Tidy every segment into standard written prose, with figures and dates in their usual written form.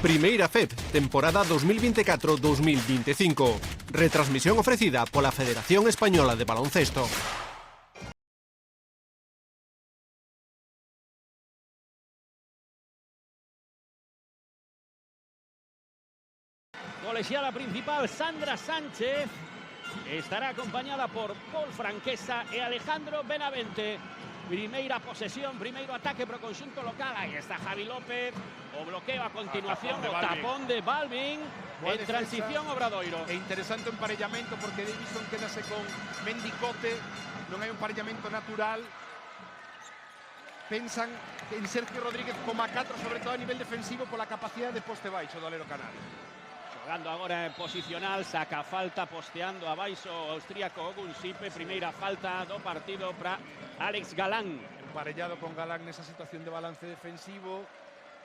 Primeira FEP, temporada 2024-2025. Retransmisión ofrecida pola Federación Española de Baloncesto. Colegiada principal Sandra Sánchez estará acompañada por Paul Franquesa e Alejandro Benavente. Primeira posesión, primeiro ataque pro conxunto local. Aí está Javi López, o bloqueo a continuación, o tapón de Balvin, en transición Obradoiro. E interesante o emparellamento porque Davison quedase con Mendicote, non hai un emparellamento natural. Pensan en Sergio Rodríguez como a 4, sobre todo a nivel defensivo, pola capacidade de poste baixo do alero canario. Jogando agora en posicional, saca falta, posteando abaixo o austríaco Ogunsipe. Primeira falta do partido para Alex Galán. Emparellado con Galán nesa situación de balance defensivo,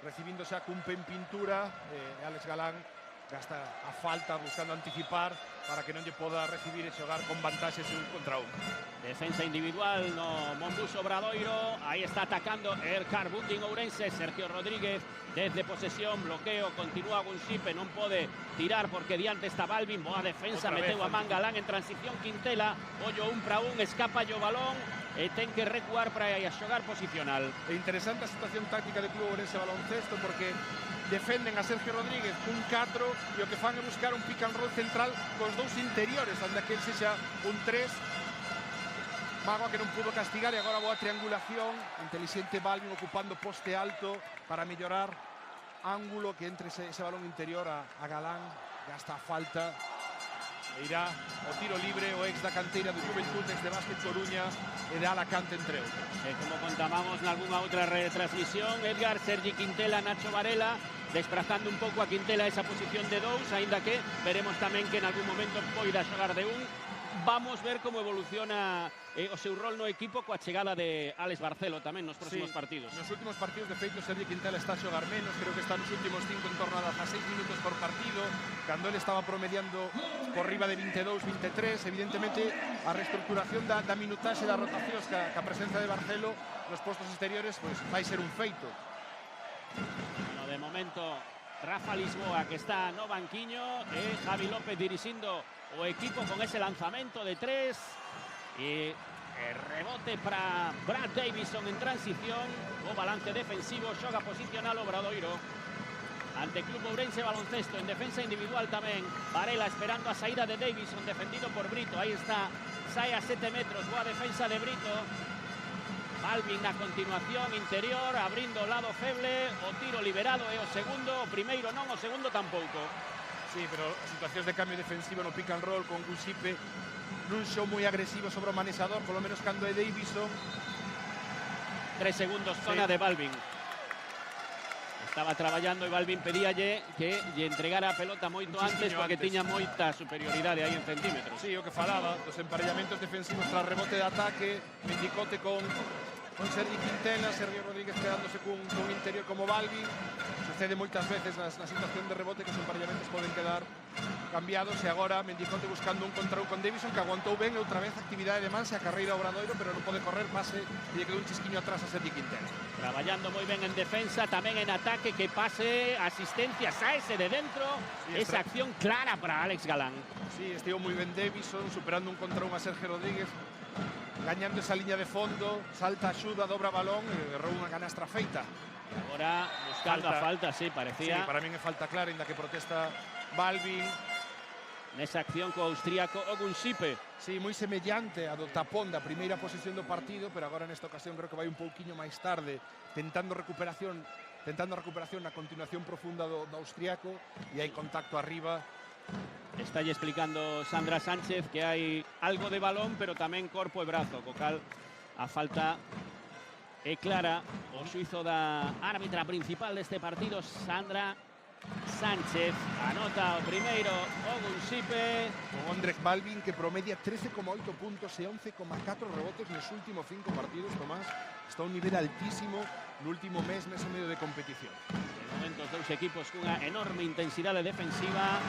recibindo xa cumpe en pintura. Alex Galán gasta a falta buscando anticipar para que non lle poda recibir e xogar con vantaxes 1 contra 1. Defensa individual no Mondus Obradoiro. Aí está atacando el Carbunking Ourense. Sergio Rodríguez desde posesión, bloqueo, continúa Gunsipe, non pode tirar porque diante está Balvin. Boa defensa, meteu a man Galán en transición Quintela. Ollo 1 para 1, escapa o balón e ten que recuar para xogar posicional. É interesante a situación táctica do Club Ourense Baloncesto porque defenden a Sergio Rodríguez un 4 e o que fan é buscar un pick and roll central cos dous interiores, anda que ele sexa un 3. Mago que non pudo castigar e agora boa triangulación. Inteligente Balvin ocupando poste alto para mellorar ángulo que entre ese balón interior a Galán. Gasta a falta e irá o tiro libre o ex da canteira do Juventudes de Básquet Coruña e de Alacante, entre outros. Como contábamos nalgúna outra retransmisión, Edgar, Sergi Quintela, Nacho Varela, desplazando un pouco a Quintela esa posición de 2, aínda que veremos tamén que en algún momento poida xogar de 1. Vamos ver como evoluciona o seu rol no equipo coa chegada de Alex Barcelo tamén nos próximos partidos. Nos últimos partidos, de feito, Sergi Quintela está a xogar menos, creo que está nos últimos 5 en torno a 16 minutos por partido, cando ele estaba promediando por riba de 22-23. Evidentemente, a reestructuración da minutaxe das rotacións que a presencia de Barcelo nos postos exteriores pues, vai ser un feito. Bueno, de momento, Rafa Lisboa, que está no banquiño, e Javi López dirixindo o equipo con ese lanzamento de 3 y el rebote para Brad Davison en transición, o balance defensivo, xoga posicional Obradoiro ante Club Ourense Baloncesto. En defensa individual tamén Varela esperando a saída de Davison, defendido por Brito. Aí está, sae a 7 metros, boa defensa de Brito. Balvin a continuación, interior, abrindo o lado feble, o tiro liberado é o segundo, o primeiro non, o segundo tampouco. Sí, pero situacións de cambio defensivo no pick and roll con Gunsipe nun show moi agresivo sobre o manexador, polo menos cando é Davison. 3 segundos, zona de Balvin. Estaba traballando e Balvin pedíalle que lle entregara a pelota moito antes porque tiña moita superioridade aí en centímetros. Sí, o que falaba, dos emparellamentos defensivos tras rebote de ataque, Mendicote con Sergi Quintela, Sergio Rodríguez quedándose cun interior como Balvin. Sucede moitas veces na situación de rebote que os emparellamentos poden quedar cambiados e agora Mendicote buscando un contra un con Davison, que aguantou ben outra vez actividade de man, se a carreira Obradoiro, pero non pode correr, pase e lle quedou un chisquiño atrás a Sergi Quintela. Traballando moi ben en defensa, tamén en ataque, que pase, asistencia, saese de dentro, sí, esa acción clara para Alex Galán. Sí, estivo moi ben Davison, superando un contra un a Sergio Rodríguez, gañando esa liña de fondo, salta, axuda, dobra balón e errou unha canastra feita. Agora buscando a falta, sí, parecía. Sí, para min é falta clara, ainda que protesta Balvin. Nesa acción co austríaco Ogunsipe. Sí, moi semellante a do tapón da primeira posición do partido, pero agora nesta ocasión creo que vai un pouquiño máis tarde, tentando recuperación na continuación profunda do austríaco, e hai contacto arriba. Está explicando Sandra Sánchez que hai algo de balón, pero tamén corpo e brazo, co cal a falta é clara. O suizo da árbitra principal deste partido, Sandra Sánchez, anota o primeiro Ogunsipe. O Ondrej Balvin, que promedia 13,8 puntos e 11,4 rebotes nos últimos 5 partidos, Tomás. Está a un nivel altísimo no último mes e medio de competición. De momento, os dous equipos cunha enorme intensidade defensiva.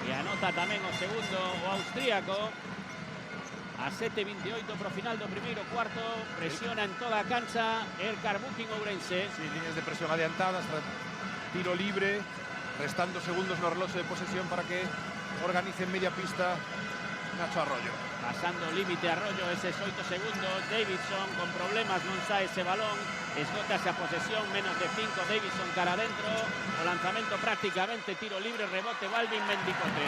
E anota tamén o segundo o austríaco. A 7:28 pro final do primeiro cuarto. Presiona en toda a cancha el Carbunking Ourense. Sí, líneas de presión adiantadas, tiro libre. restando segundos no reloxo de posesión para que organice en media pista Nacho Arroyo. Pasando o límite Arroyo eses 8 segundos. Davidson con problemas, non sae ese balón. Esgótase a posesión, menos de 5. Davidson cara adentro. O lanzamento prácticamente tiro libre, rebote Balvin, Mendicote.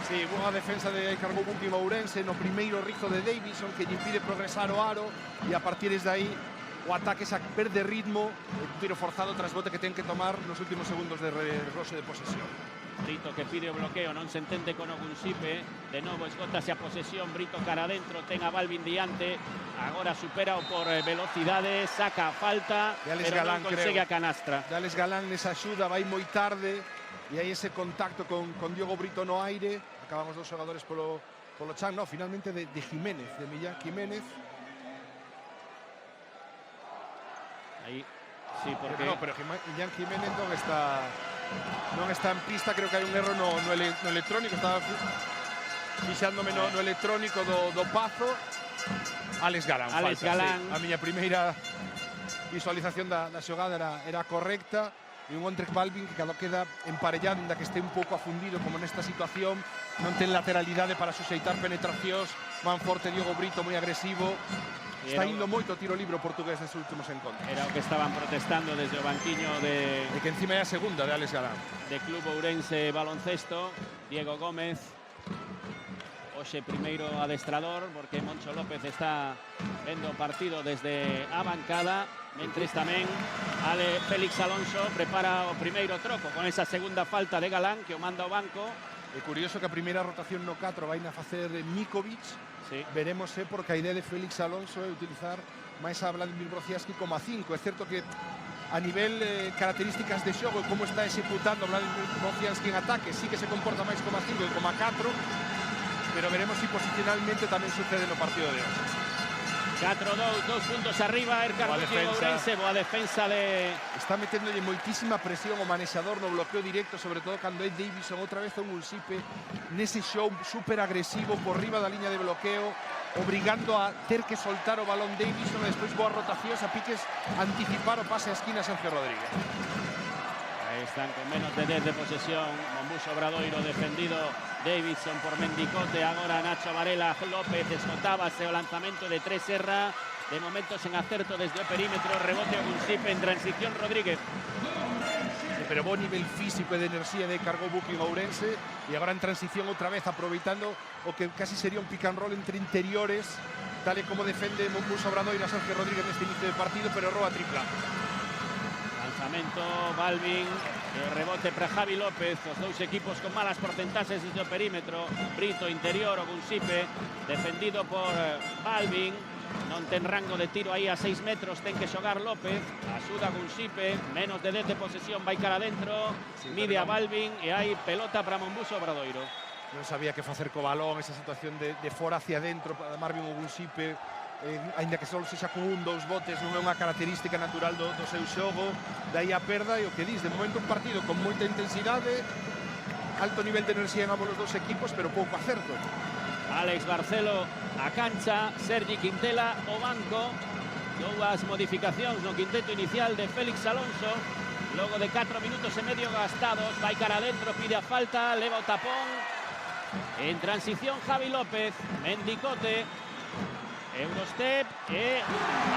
Sí, boa defensa de Cargou Buki Ourense no primeiro rizo de Davidson que lle impide progresar o aro e a partir de aí o ataque xa perde ritmo, un tiro forzado tras bote que ten que tomar nos últimos segundos de reloxo de posesión. Brito que pide o bloqueo, non se entende con Ogunsipe. De novo esgótase a posesión, Brito cara adentro, ten a Balvin diante. Agora supera por velocidade, saca a falta, pero Galán, non consegue creo. a canastra. Alex Galán nesa axuda, vai moi tarde e hai ese contacto con Diogo Brito no aire. Acabamos dos xogadores polo chan, no, finalmente de Jiménez, de Millán Jiménez. Aí, sí, porque... Pero Millán Jiménez non está en pista, creo que hai un erro no electrónico, estaba fixándome no electrónico do Pazo. Alex Galán, Alex falta, Galán. sí. A miña primeira visualización da xogada era correcta e un Ondrej Balvin que cando queda emparellado, ainda que este un pouco afundido como nesta situación, non ten lateralidade para suxeitar penetracións. Man forte Diogo Brito, moi agresivo. Está indo moito tiro libre o portugués nestes últimos encontros. Era o que estaban protestando desde o banquiño de E que encima é a segunda de Alex Galán. de Club Ourense Baloncesto. Diego Gómez, hoxe primeiro adestrador, porque Moncho López está vendo o partido desde a bancada, mentres tamén Félix Alonso prepara o primeiro troco con esa segunda falta de Galán que o manda ao banco. É curioso que a primeira rotación no 4 vai a facer Mikovic. Sí. Veremos porque a idea de Félix Alonso é utilizar máis a Vladimir Brociaski como a 5. É certo que a nivel características de xogo e como está executando Vladimir Brociaski en ataque, sí que se comporta máis como a 5 que como a 4, pero veremos si posicionalmente tamén sucede no partido de hoxe. 4-2, 2 puntos arriba, Ercar Ourense, boa defensa de... Está meténdolle moitísima presión o manexador no bloqueo directo, sobre todo cando é Davidson outra vez un Ulsipe nese show super agresivo por riba da liña de bloqueo, obrigando a ter que soltar o balón Davidson e despois boas rotacións a piques anticipar o pase a esquina Sergio Rodríguez. Ahí están con menos de 10 de posesión. Monbuso Obradoiro defendido. Davidson por Mendicote. Agora Nacho Varela. López esgotábase o lanzamento de 3 Serra. De momento sen acerto desde o perímetro. Rebote Ogunsipe en transición Rodríguez. Sí, pero bo nivel físico e de enerxía de Cargou Buki Ourense e agora en transición outra vez aproveitando o que casi sería un pick and roll entre interiores, tal e como defende Monbuso Obradoiro a Sergio Rodríguez neste inicio de partido, pero roba tripla. Lanzamento Balvin, rebote para Javi López, os dous equipos con malas porcentaxes desde o perímetro. Brito interior, Ogunsipe defendido por Balvin, non ten rango de tiro aí a 6 metros, ten que xogar López, axuda Ogunsipe, menos de 10 de posesión, vai cara adentro, sí, mide a Balvin e hai pelota para Monbuso Obradoiro. Non sabía que facer co balón, esa situación de fora hacia dentro para Marvin Ogunsipe, aínda que só sexa con 1-2 botes, non é unha característica natural do seu xogo, dai a perda e o que dis, de momento un partido con moita intensidade, alto nivel de enerxía en ambos os dos equipos, pero pouco acerto. Alex Barcelo a cancha, Sergi Quintela o banco, dúas modificacións no quinteto inicial de Félix Alonso, logo de 4 minutos e medio gastados, vai cara adentro, pide a falta, leva o tapón, en transición Javi López, Mendicote, Eurostep e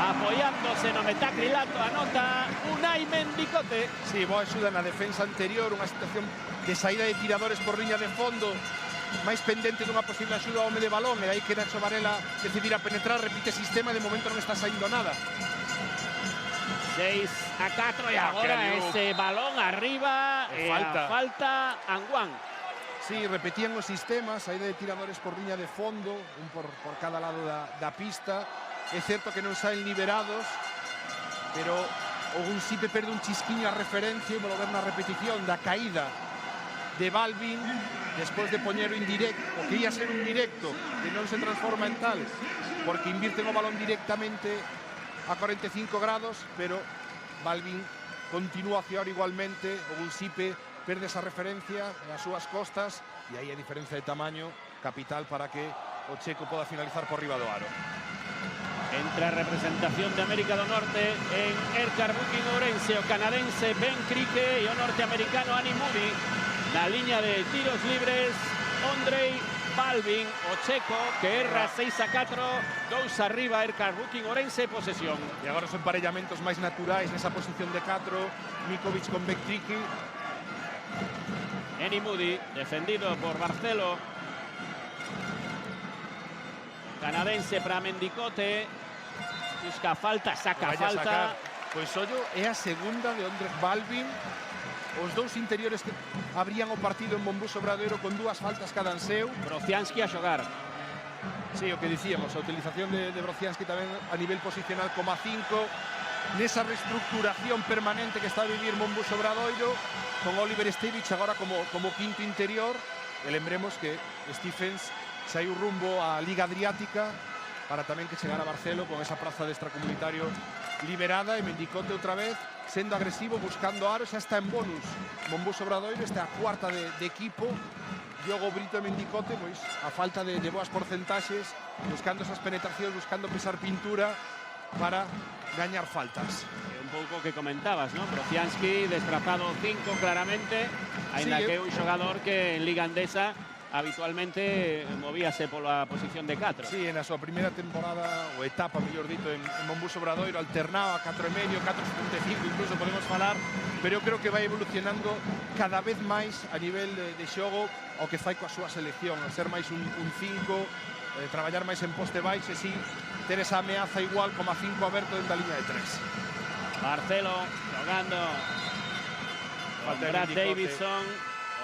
apoiándose no metacrilato anota Unai Mendicote. Sí, boa axuda na defensa anterior, unha situación de saída de tiradores por liña de fondo, máis pendente dunha posible axuda ao home de balón, e aí que Nacho Varela decidirá penetrar, repite sistema, de momento non está saindo nada. 6-4 e agora ese balón arriba e a falta Anguán. Sí, repetían os sistemas, saída de tiradores por liña de fondo, un por cada lado da pista. É certo que non saen liberados, pero Ogunsipe perde un chisquiño a referencia, e volver na repetición da caída de Balvin, despois de poñer o indirecto, o que ia ser un directo, que non se transforma en tal, porque invierten o balón directamente a 45 grados, pero Balvin continúa a accionar igualmente. Ogunsipe perde esa referencia as súas costas e aí a diferencia de tamaño capital para que o checo poda finalizar por riba do aro. Entre a representación de América do Norte en Erkar Booking Ourense, o canadense Ben Crique e o norteamericano Annie Moody. Na liña de tiros libres, Ondrej Balvin, o checo, que erra 6-4, 2 arriba, Erkar Booking Ourense, posesión. E agora os emparellamentos máis naturais nesa posición de 4, Mikovic con Ben Crique. Annie Moody, defendido por Barcelo. Canadense para Mendicote. Busca falta, saca falta. Pois ollo, é a segunda de Ondrej Balvin. Os dous interiores que abrían o partido en Mombús Obradoiro con 2 faltas cada anseu. Brocianski a xogar. Sí, o que dicíamos, a utilización de Brocianski tamén a nivel posicional como a 5. Nesa reestructuración permanente que está a vivir Mombús Obradoiro, con Oliver Stevic agora como quinto interior. E lembremos que Stephens saiu rumbo á Liga Adriática para tamén que chegara a Barcelo con esa praza de extracomunitario liberada, e Mendicote outra vez sendo agresivo, buscando aro, xa está en bonus Mombús Obradoiro, está a cuarta de equipo. Diogo Brito e Mendicote, pois a falta de boas porcentaxes, buscando esas penetracións, buscando pisar pintura para gañar faltas. Un pouco que comentabas, ¿no? Brocianski desplazado 5 claramente, ainda que é un xogador que en Liga Andesa habitualmente movíase pola posición de 4. Sí, na súa primeira temporada, ou etapa, mellor dito, en Mombús Obradoiro, alternaba 4,5, 4,75, incluso podemos falar, pero eu creo que vai evolucionando cada vez máis a nivel de xogo o que fai coa súa selección, a ser máis un 5, traballar máis en poste baixo e si ter esa ameaza igual como a 5 aberto dentro da liña de 3. Barcelo jogando con Brad Davidson,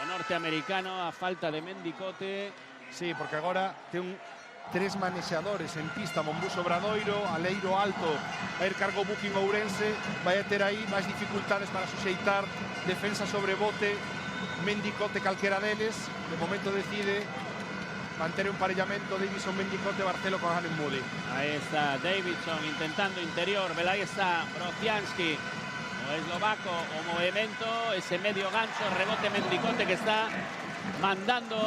o norteamericano, a falta de Mendicote. Sí, porque agora ten 3 manexadores en pista Mombús Obradoiro, Aleiro Alto, a ir cargo Booking Ourense, vai a ter aí máis dificultades para suxeitar defensa sobre bote. Mendicote calquera deles, de momento decide manter un parellamento Davidson Mendicote, Barcelo con Annie Moody. Ahí está Davidson intentando interior, aí está Brocianski, o eslovaco, o movimento, ese medio gancho, rebote Mendicote que está mandando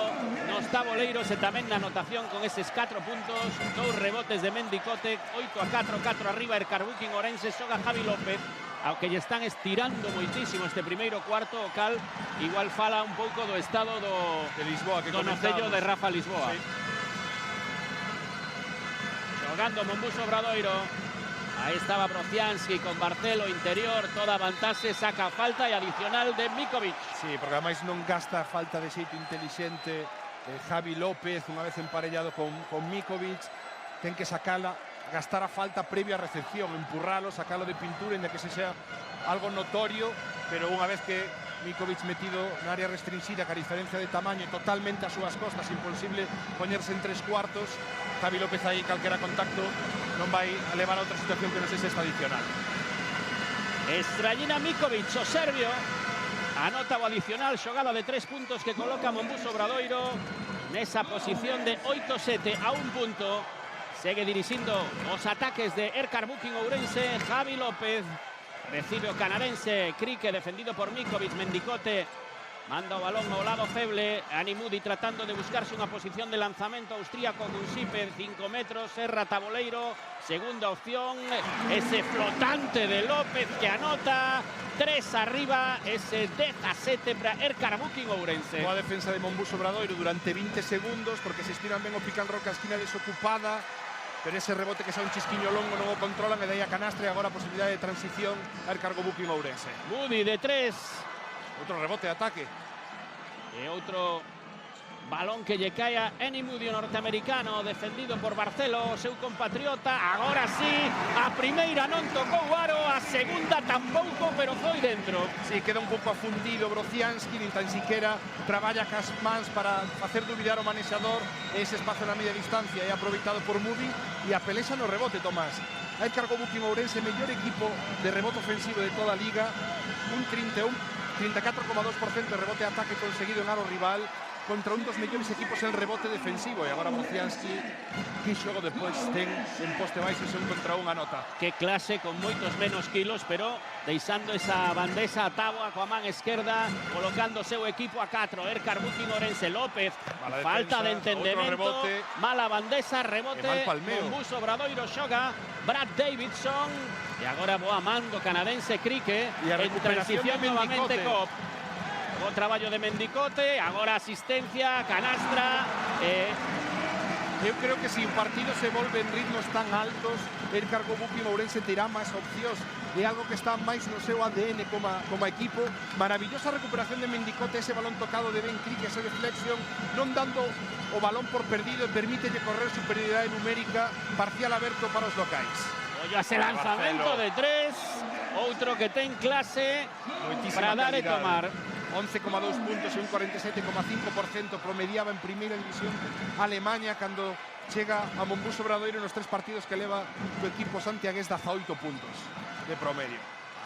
nos taboleiros e tamén na anotación con eses 4 puntos, 2 rebotes de Mendicote, 8-4, 4 arriba Erkar Booking Ourense, xoga Javi López, aunque lle están estirando moitísimo este primeiro cuarto, o cal igual fala un pouco do estado de Lisboa que do nocello de Rafa Lisboa. Sí. Xogando Mombús Obradoiro. Ahí estaba Brocianski con Barcelo interior, toda vantaxe, saca falta e adicional de Mikovic. Sí, porque ademais non gasta falta de xeito inteligente Javi López, unha vez emparellado con Mikovic, ten que sacala, gastar a falta previa a recepción, empurralo, sacalo de pintura, inda que se sea algo notorio, pero unha vez que Mikovic metido na área restringida, que a diferencia de tamaño totalmente a súas costas, imposible poñerse en 3 cuartos, Javi López aí calquera contacto non vai a levar a outra situación que non sei se esta adicional. Strajina Mikovic, o serbio, anota o adicional, xogada de 3 puntos que coloca Mombús Obradoiro nesa posición de 8-7 a 1 punto. Segue dirixindo os ataques de Erkar Booking Ourense, Javi López. Recibe o canadense Crique, defendido por Mikovic. Mendicote manda o balón ao lado feble. Annie Moody tratando de buscarse unha posición de lanzamento austríaco con Sipe, 5 metros, erra taboleiro. Segunda opción, ese flotante de López que anota. 3 arriba, ese 17 para Erkar Booking Ourense. Boa defensa de Mombús Obradoiro durante 20 segundos, porque se estiran ben o pick and roll, a esquina desocupada. Pero ese rebote que xa un chisquiño longo non o controlan, e dai a canastra, e agora a posibilidade de transición a Erkar Booking Ourense. Moody de 3. Outro rebote de ataque. E outro balón que lle cae a Annie Moody, o norteamericano, defendido por Barcelo, o seu compatriota. Agora sí, a primeira non tocou aro, a segunda tampouco, pero foi dentro. Sí, queda un pouco afundido Brocianski, nin tan siquiera traballa cas mans para facer dubidar o manexador. Ese espazo na media distancia é aproveitado por Moody, e a pelexa no rebote, Tomás. Aí cargo Booking Ourense, mellor equipo de rebote ofensivo de toda a liga, un 34,2% de rebote de ataque conseguido en aro rival. contra un dos mellores equipos en rebote defensivo. E agora Brociansky, que xogo depois ten en poste baixo e un contra un anota. Que clase, con moitos menos kilos, pero deixando esa bandeja a táboa coa man esquerda, colocando o seu equipo a 4. Erkar Booking, Ourense. López, falta de entendemento, mala bandeja, rebote, Monbus Obradoiro xoga, Brad Davidson, e agora boa man do canadense Crique, en transición novamente Cop. O traballo de Mendicote, agora asistencia, canastra. Eu creo que se o partido se volve en ritmos tan altos, Erkar Booking Ourense terá máis opcións. É algo que está máis no seu ADN como equipo. Maravillosa recuperación de Mendicote, ese balón tocado de Ben Crique, esa deflexión, non dando o balón por perdido e permítelle correr superioridade numérica, parcial aberto para os locais. Ollo a ese lanzamento de 3, outro que ten clase para dar e tomar. 11,2 puntos e un 47,5% promediaba en primeira división Alemania cando chega a Monbus Obradoiro nos 3 partidos que leva o equipo santiagués, 18 puntos de promedio.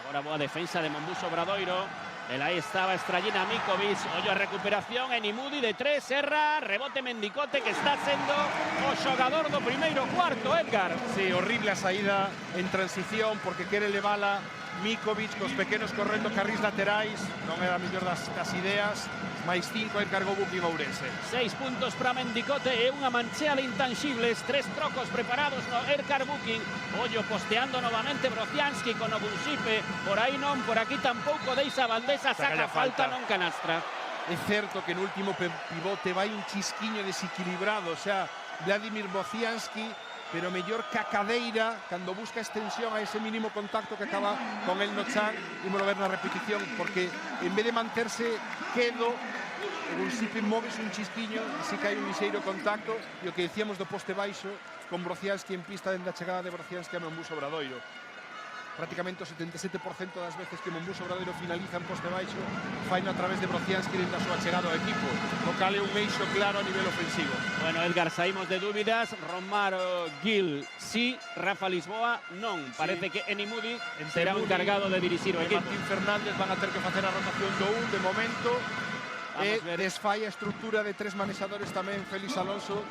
Agora boa defensa de Monbus Obradoiro. Aí estaba Strajina Mikovic. Ollo a recuperación, Enimudi de 3, erra, rebote Mendicote, que está sendo o xogador do primeiro cuarto, Edgar. Sí, horrible a saída en transición porque quere levala Mikovic cos pequenos correndo carrís laterais, non era a mellor das ideas. máis 5 encargou Booking Ourense. 6 puntos para Mendicote e unha manchea de intangibles. 3 trocos preparados no Erkar Booking. Ollo posteando novamente Brociansky con Obusipe. Por aí non, por aquí tampouco deixa bandeja, saca falta, non canastra. É certo que no último pivote vai un chisquiño desequilibrado, o sea, Vladimir Brociansky, pero mellor cacadeira cando busca extensión a ese mínimo contacto que acaba con el no chan. Imos ver na repetición, porque en vez de manterse quedo, o Busipe moves un chisquiño e si que hai un lixeiro contacto, e o que decíamos do poste baixo con Brociansky en pista dende a chegada de Brociansky a Monbus Obradoiro. Prácticamente o 77% das veces que Monbus Obradoiro finaliza en poste baixo faino a través de Brociansky dende a súa chegada ao equipo, o cal é un eixo claro a nivel ofensivo. Bueno, Edgar, saímos de dúbidas. Romaro Gil sí, Rafa Lisboa non. Parece que Enimudi será o encargado de dirixir o equipo. Martín Fernández van a ter que facer a rotación do 1 de momento. E desfai a estrutura de 3 manexadores tamén Félix Alonso,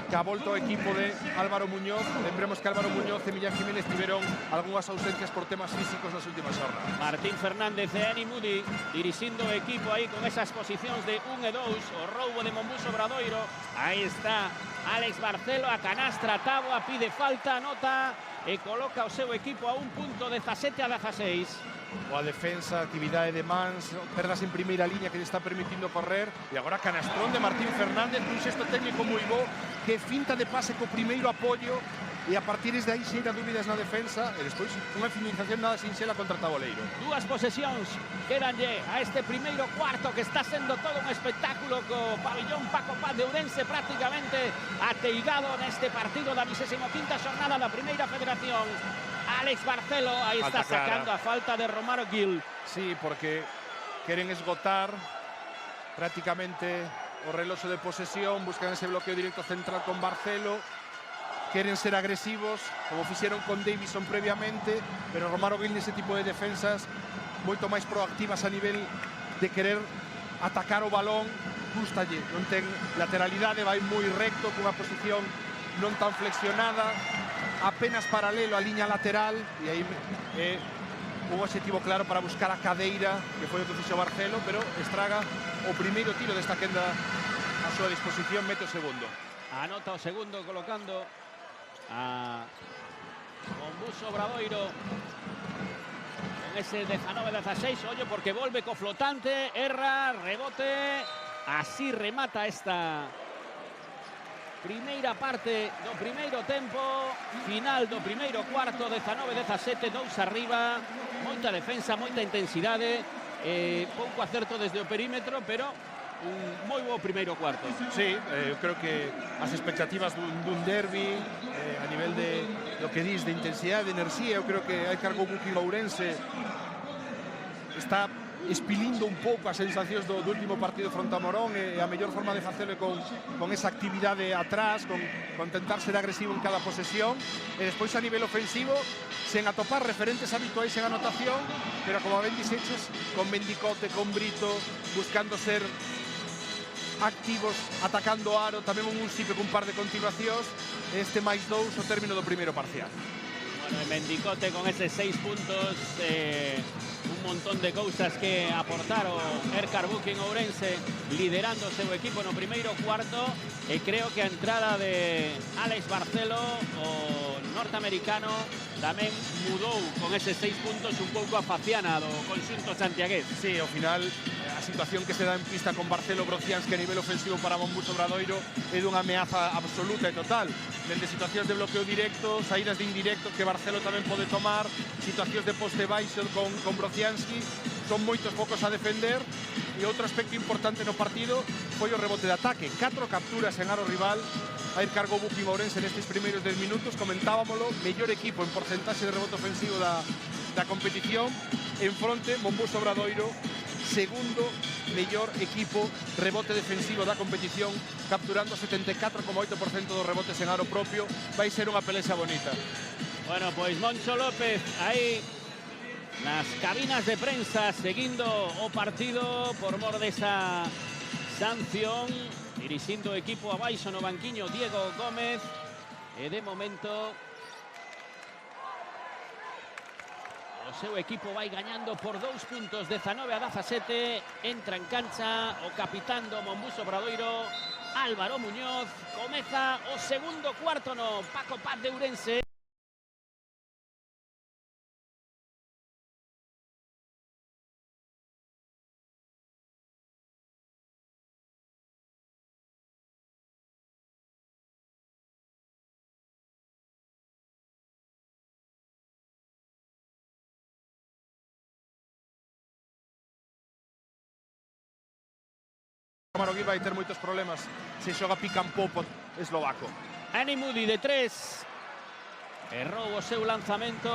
que ha volto ao equipo de Álvaro Muñoz. Lembremos que Álvaro Muñoz e Millán Jiménez tiveron algunhas ausencias por temas físicos nas últimas horas. Martín Fernández e Enimudi dirixindo o equipo aí con esas posicións de 1 e 2. O roubo de Monbus Obradoiro. Aí está Alex Barcelo, a canastra, Táboa pide falta, anota e coloca o seu equipo a un punto, 17 a 16. Boa defensa, actividade de mans, perdas en primeira liña que lle está permitindo correr. E agora canastrón de Martín Fernández, un xesto técnico moi bo, que finta de pase co primeiro apoio, e a partir de aí xeira dúbidas na defensa, e despois unha finalización nada sinxela contra Taboleiro. 2 posesións quedanlle a este primeiro cuarto, que está sendo todo un espectáculo co pabillón Paco Paz de Ourense prácticamente ateigado neste partido da 25ª xornada da Primeira Federación. Alex Barcelo, aí está sacando a falta de Romaro Gil. Sí, porque queren esgotar prácticamente o reloxo de posesión, buscan ese bloqueo directo central con Barcelo, queren ser agresivos, como fixeron con Davison previamente, pero Romaro Gil nese tipo de defensas moito máis proactivas a nivel de querer atacar o balón, gustalle, non ten lateralidade, vai moi recto, cunha posición non tan flexionada, apenas paralelo á liña lateral, e aí é un objetivo claro para buscar a cadeira, que foi o que fixo Barcelo, pero estraga o primeiro tiro desta quenda a súa disposición, mete o segundo. Anota o segundo colocando a Monbus Obradoiro con ese 19-16. Ollo porque volve co flotante, erra, rebote, así remata esta primeira parte do primeiro tempo, final do primeiro cuarto, 19-17, 2 arriba, moita defensa, moita intensidade, pouco acerto desde o perímetro, pero un moi bo primeiro cuarto. Sí, eu creo que as expectativas dun derbi a nivel de lo que dis de intensidade, de enerxía, eu creo que hai cargo Booking Ourense está espilindo un pouco as sensacións do último partido fronte a Morón, e a mellor forma de facelo con esa actividade atrás, con tentar ser agresivo en cada posesión, e despois a nivel ofensivo sen atopar referentes habituais en anotación, pero como ben dixeches, con Mendicote, con Brito, buscando ser activos atacando o aro, tamén un Musipe cun par de continuacións, este máis 2 o término do primeiro parcial. Bueno, Mendicote con eses 6 puntos, un montón de cousas que aportar o Erkar Booking Ourense liderando o seu equipo no primeiro cuarto, e creo que a entrada de Alex Barcelo, o norteamericano, tamén mudou con eses 6 puntos un pouco a faciana do conxunto santiagués. Sí, ao final a situación que se dá en pista con Barcelo Brociansky a nivel ofensivo para Monbus Obradoiro é dunha ameaza absoluta e total. Dende situacións de bloqueo directo, saídas de indirecto que Barcelo tamén pode tomar, situacións de poste baixo con Brociansky, son moitos focos a defender. E outro aspecto importante no partido foi o rebote de ataque, 4 capturas en aro rival a Erkar Booking Ourense nestes primeiros 10 minutos. Comentábamolo, mellor equipo en porcentaxe de rebote ofensivo da competición. En fronte, Monbus Obradoiro, segundo mellor equipo rebote defensivo da competición, capturando 74,8% dos rebotes en aro propio. Vai ser unha pelexa bonita. Bueno, pois Moncho López aí nas cabinas de prensa seguindo o partido por mor desa sanción, dirixindo o equipo abaixo no banquiño Diego Gómez, e de momento o seu equipo vai gañando por 2 puntos, 19-17. Entra en cancha o capitán do Monbus Obradoiro, Álvaro Muñoz. Comeza o segundo cuarto no Paco Paz de Ourense. Marogui vai ter moitos problemas se xoga pick and pop eslovaco. Ani Moody de 3. Errou o seu lanzamento.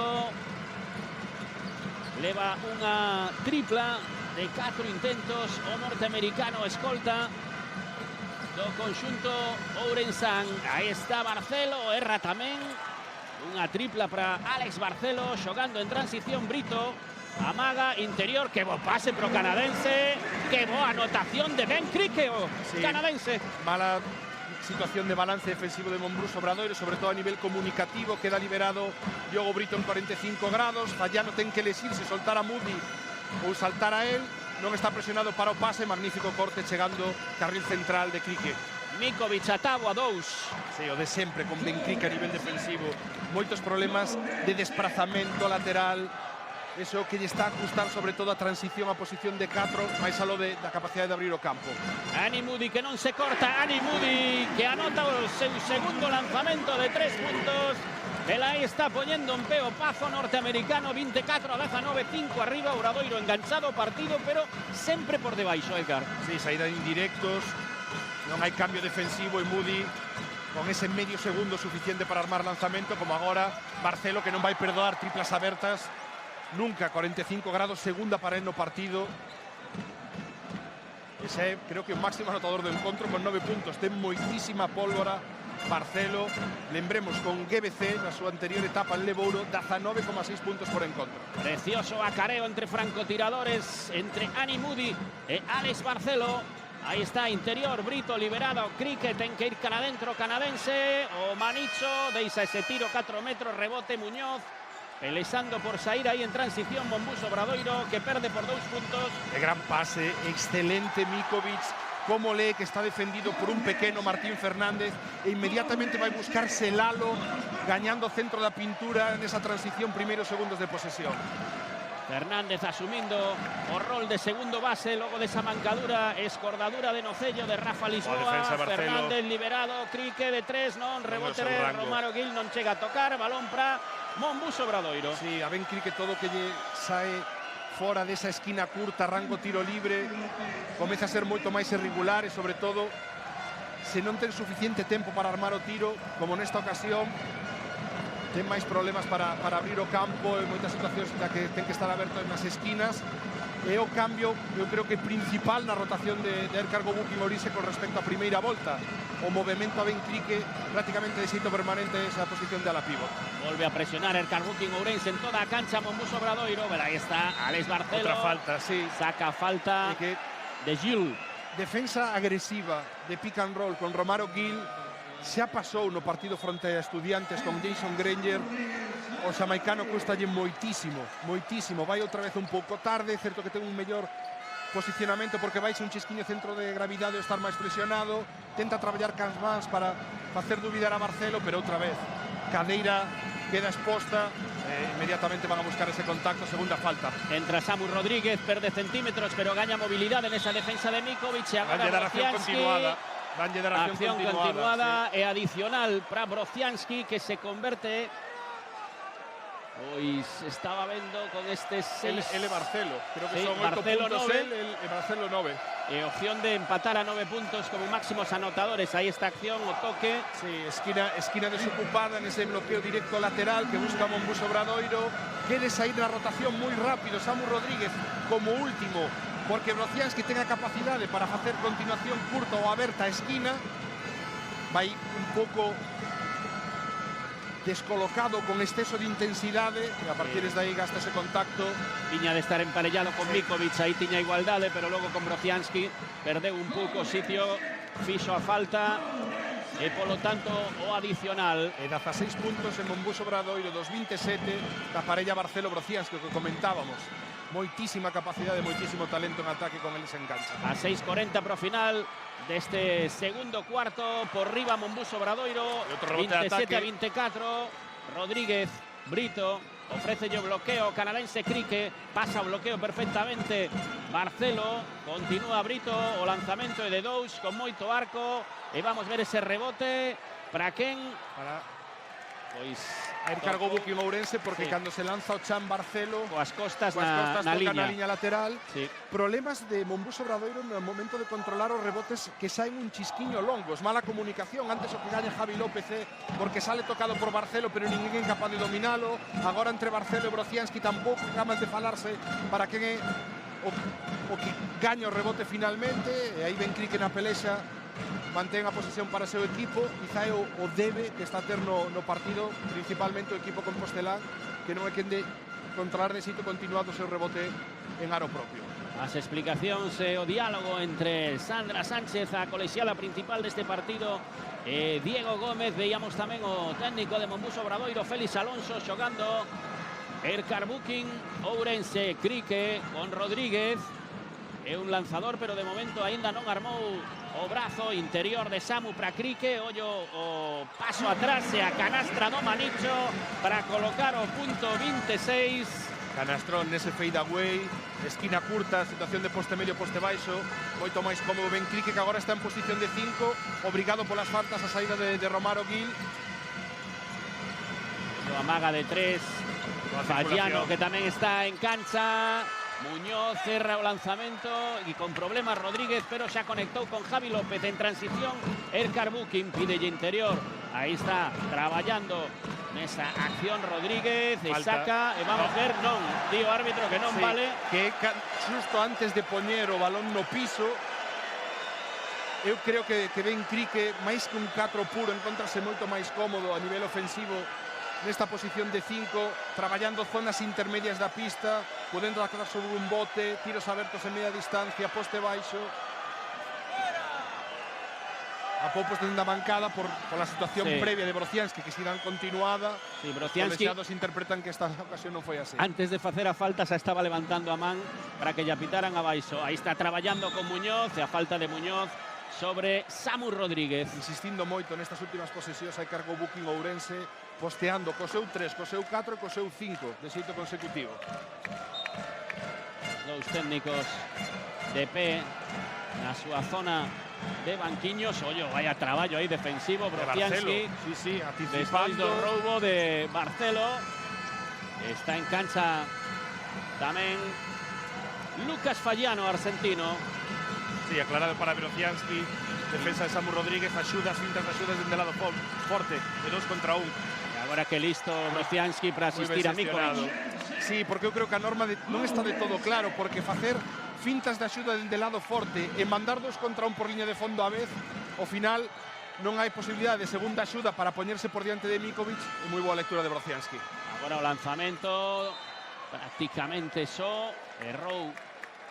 Leva unha tripla de 4 intentos o norteamericano escolta do conxunto ourensán. Aí está Barcelo, erra tamén. Unha tripla para Alex Barcelo, xogando en transición Brito. Amaga, interior, que bo pase pro canadense, que boa anotación de Ben Crique, o sí, canadense. Mala situación de balance defensivo de Monbus Obradoiro, sobre todo a nivel comunicativo. Queda liberado Diogo Brito en 45 grados, Fallano ten que elegirse, soltar a Moody ou saltar a él. Non está presionado para o pase, magnífico corte chegando carril central de Crique. Mikovic a Tabo a 2. Sí, o de sempre con Ben Crique a nivel defensivo. Moitos problemas de desplazamento lateral. Eso que lle está a ajustar sobre todo a transición a posición de 4, máis aló da capacidade de abrir o campo. Ani Moody que non se corta, Ani Moody que anota o seu segundo lanzamento de 3 puntos. El aí está poñendo un pé o Pazo norteamericano, 24-19, 5 arriba, Obradoiro enganchado o partido, pero sempre por debaixo, Edgar. Sí, saída de indirectos, non hai cambio defensivo e Moody con ese medio segundo suficiente para armar lanzamento, como agora Barcelo, que non vai perdoar triplas abertas nunca. 45 grados, segunda para él no partido. Ese é, creo que o máximo anotador do encontro con 9 puntos. Ten moitísima pólvora Barcelo. Lembremos, con GBC na súa anterior etapa en Lebouro, 19,6 puntos por encontro. Precioso acareo entre francotiradores, entre Ani Moody e Alex Barcelo. Aí está, interior, Brito liberado, Crique ten que ir cara adentro, canadense. O Manicho deixa ese tiro 4 metros, rebote Muñoz. Pelexando por sair aí en transición Monbus Obradoiro, que perde por 2 puntos. De gran pase, excelente Mikovic. Como lee que está defendido por un pequeno Martín Fernández e inmediatamente vai buscarse Lalo, gañando centro da pintura nesa transición, primeiros segundos de posesión. Fernández asumindo o rol de segundo base logo desa mancadura, escordadura de Nocello de Rafa Lisboa. Fernández liberado, Crique de 3, non, rebote Romaro Gil, non chega a tocar, balón para Monbus Obradoiro. Sí, a Ben Crique todo que lle sae fora desa esquina curta, rango tiro libre, comeza a ser moito máis irregular e sobre todo se non ten suficiente tempo para armar o tiro, como nesta ocasión, ten máis problemas para abrir o campo, en moitas situacións na que ten que estar aberto nas esquinas. E o cambio, eu creo que principal na rotación de Erkar Booking Ourense con respecto á primeira volta. O movimento a Ben Crique prácticamente de xeito permanente esa posición de ala pívot. Volve a presionar Erkar Booking Ourense en toda a cancha Monbus Obradoiro, pero aí está Alex Barcelo. Outra falta, sí. Saca falta de Gil. defensa agresiva de pick and roll con Romaro Gil xa pasou no partido fronte a Estudiantes con Jason Granger. O xamaicano custalle moitísimo, vai outra vez un pouco tarde, certo que ten un mellor posicionamento porque vais un chisquiño centro de gravidade ou estar máis presionado, tenta traballar cans mans para facer dubidar a Barcelo, pero outra vez cadeira queda exposta, inmediatamente van a buscar ese contacto, segunda falta. Entra Samu Rodríguez, perde centímetros, pero gaña movilidade nesa defensa de Mikovic. E agora Brociansky, acción continuada e adicional para Brociansky, que se converte. Pois estaba vendo con estes 6. Ele Barcelo, creo que sí, son 8 Barcelo puntos 9. el Barcelo 9. Opción de empatar a 9 puntos como máximos anotadores. Ahí está acción, o toque. Sí, esquina desocupada nese bloqueo directo lateral que busca Monbus Obradoiro. Quiere sair na rotación moi rápido Samu Rodríguez como último, porque Brociansky ten a capacidade para facer continuación curta ou aberta a esquina. Vai un pouco descolocado con exceso de intensidade e a partir de aí gasta ese contacto. Tiña de estar emparellado con Mikovic, aí tiña igualdade, pero logo con Brociansky perdeu un pouco o sitio, fixo a falta e polo tanto o adicional. E 16 puntos en Monbus Obradoiro dos 27 da parella Barcelo-Brociansky que comentábamos. Moitísima capacidade, moitísimo talento en ataque con eles en cancha. A 6:40 pro final deste segundo cuarto, por riba Monbus Obradoiro, 27 a 24. Rodríguez, Brito, ofrece yo bloqueo, canadense Crique, pasa o bloqueo perfectamente Barcelo, continúa Brito, o lanzamento é de dous con moito arco, e vamos ver ese rebote para quen? Para pois a ir cargo Booking Ourense, porque sí, cando se lanza o Chan Barcelo coas costas na na liña. liña lateral. Sí. Problemas de Monbus Obradoiro no momento de controlar os rebotes que saen un chisquiño longos, mala comunicación. Antes o que gaña Javi López porque sale tocado por Barcelo, pero ninguén é capaz de dominalo. Agora entre Barcelo e Brociansky tampouco acaban de falarse para quen é o que gaña o rebote finalmente. E aí ven Crique na pelexa, mantén a posición para o seu equipo. Quizá é o debe que está a ter no partido, principalmente o equipo compostelán, que non é quen de controlar de sitio continuado o seu rebote en aro propio. As explicacións e o diálogo entre Sandra Sánchez, a colexiala principal deste partido, e Diego Gómez. Veíamos tamén o técnico de Monbus Obradoiro, Félix Alonso, xogando Erkar Booking Ourense. Crique con Rodríguez, é un lanzador, pero de momento aínda non armou o brazo. Interior de Samu para Crique, ollo o paso atrás e a canastra do Manicho para colocar o punto 26. Canastrón nese fade away, esquina curta, situación de poste medio, poste baixo, moito máis cómodo ben Crique, que agora está en posición de 5, obrigado polas faltas a saída de Romaro Gil. O amaga de 3, Fallano, que tamén está en cancha. Muñoz cerra o lanzamento e con problemas Rodríguez, pero xa conectou con Javi López en transición. Erkar Booking pide interior, aí está traballando nesa acción Rodríguez, e saca, e vamos ver, non, di o árbitro que non, sí, vale. Que xusto antes de poñer o balón no piso, eu creo que ben Crique, máis que un 4 puro, encontrase moito máis cómodo a nivel ofensivo nesta posición de 5, traballando zonas intermedias da pista, podendo aclarar sobre un bote, tiros abertos en media distancia, poste baixo. A poucos da bancada por la situación previa de Brociansky, que sigan continuada. Sí, Brociansky, os colexiados interpretan que esta ocasión non foi así. Antes de facer a falta xa estaba levantando a man para que lle apitaran abaixo. Aí está traballando con Muñoz, e a falta de Muñoz sobre Samu Rodríguez. Insistindo moito nestas últimas posesións, hai cargo Booking Ourense, posteando co seu 3, co seu 4 e co seu 5 de xeito consecutivo. Dous técnicos de pé na súa zona de banquiños. Ollo, vaya traballo aí defensivo Brociansky. Sí, despois do roubo de Barcelo. Está en cancha tamén Lucas Fallano, argentino. Sí, aclarado para Brociansky. Defensa de Samu Rodríguez, axudas, fintas de axudas dende lado forte, de 2 contra 1. E agora que listo Brociansky para asistir a Mikovic. Sí, porque eu creo que a norma non está de todo claro, porque facer fintas de axuda dende lado forte e mandar 2 contra 1 por liña de fondo a vez, ao final non hai posibilidade de segunda axuda para poñerse por diante de Mikovic. E moi boa lectura de Brociansky. Agora o lanzamento prácticamente só, errou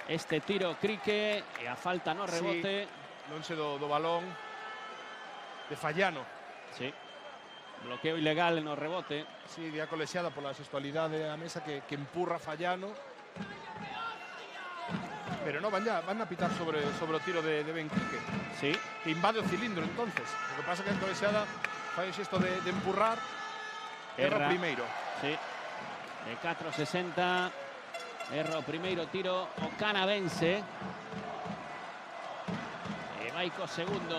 este tiro Crique e a falta no rebote. Sí, non se do balón de Fallano. Sí. Bloqueo ilegal no rebote. Sí, vía colexiada pola sexualidade da mesa que empurra Fallano. Pero no, van a pitar sobre o tiro de Benquique. Sí. Que invade o cilindro entonces. Lo que pasa é que a colexiada fai isto de empurrar. Erra o primeiro. Sí. De 4.60. Erra o primeiro tiro o canadense. E vai co segundo.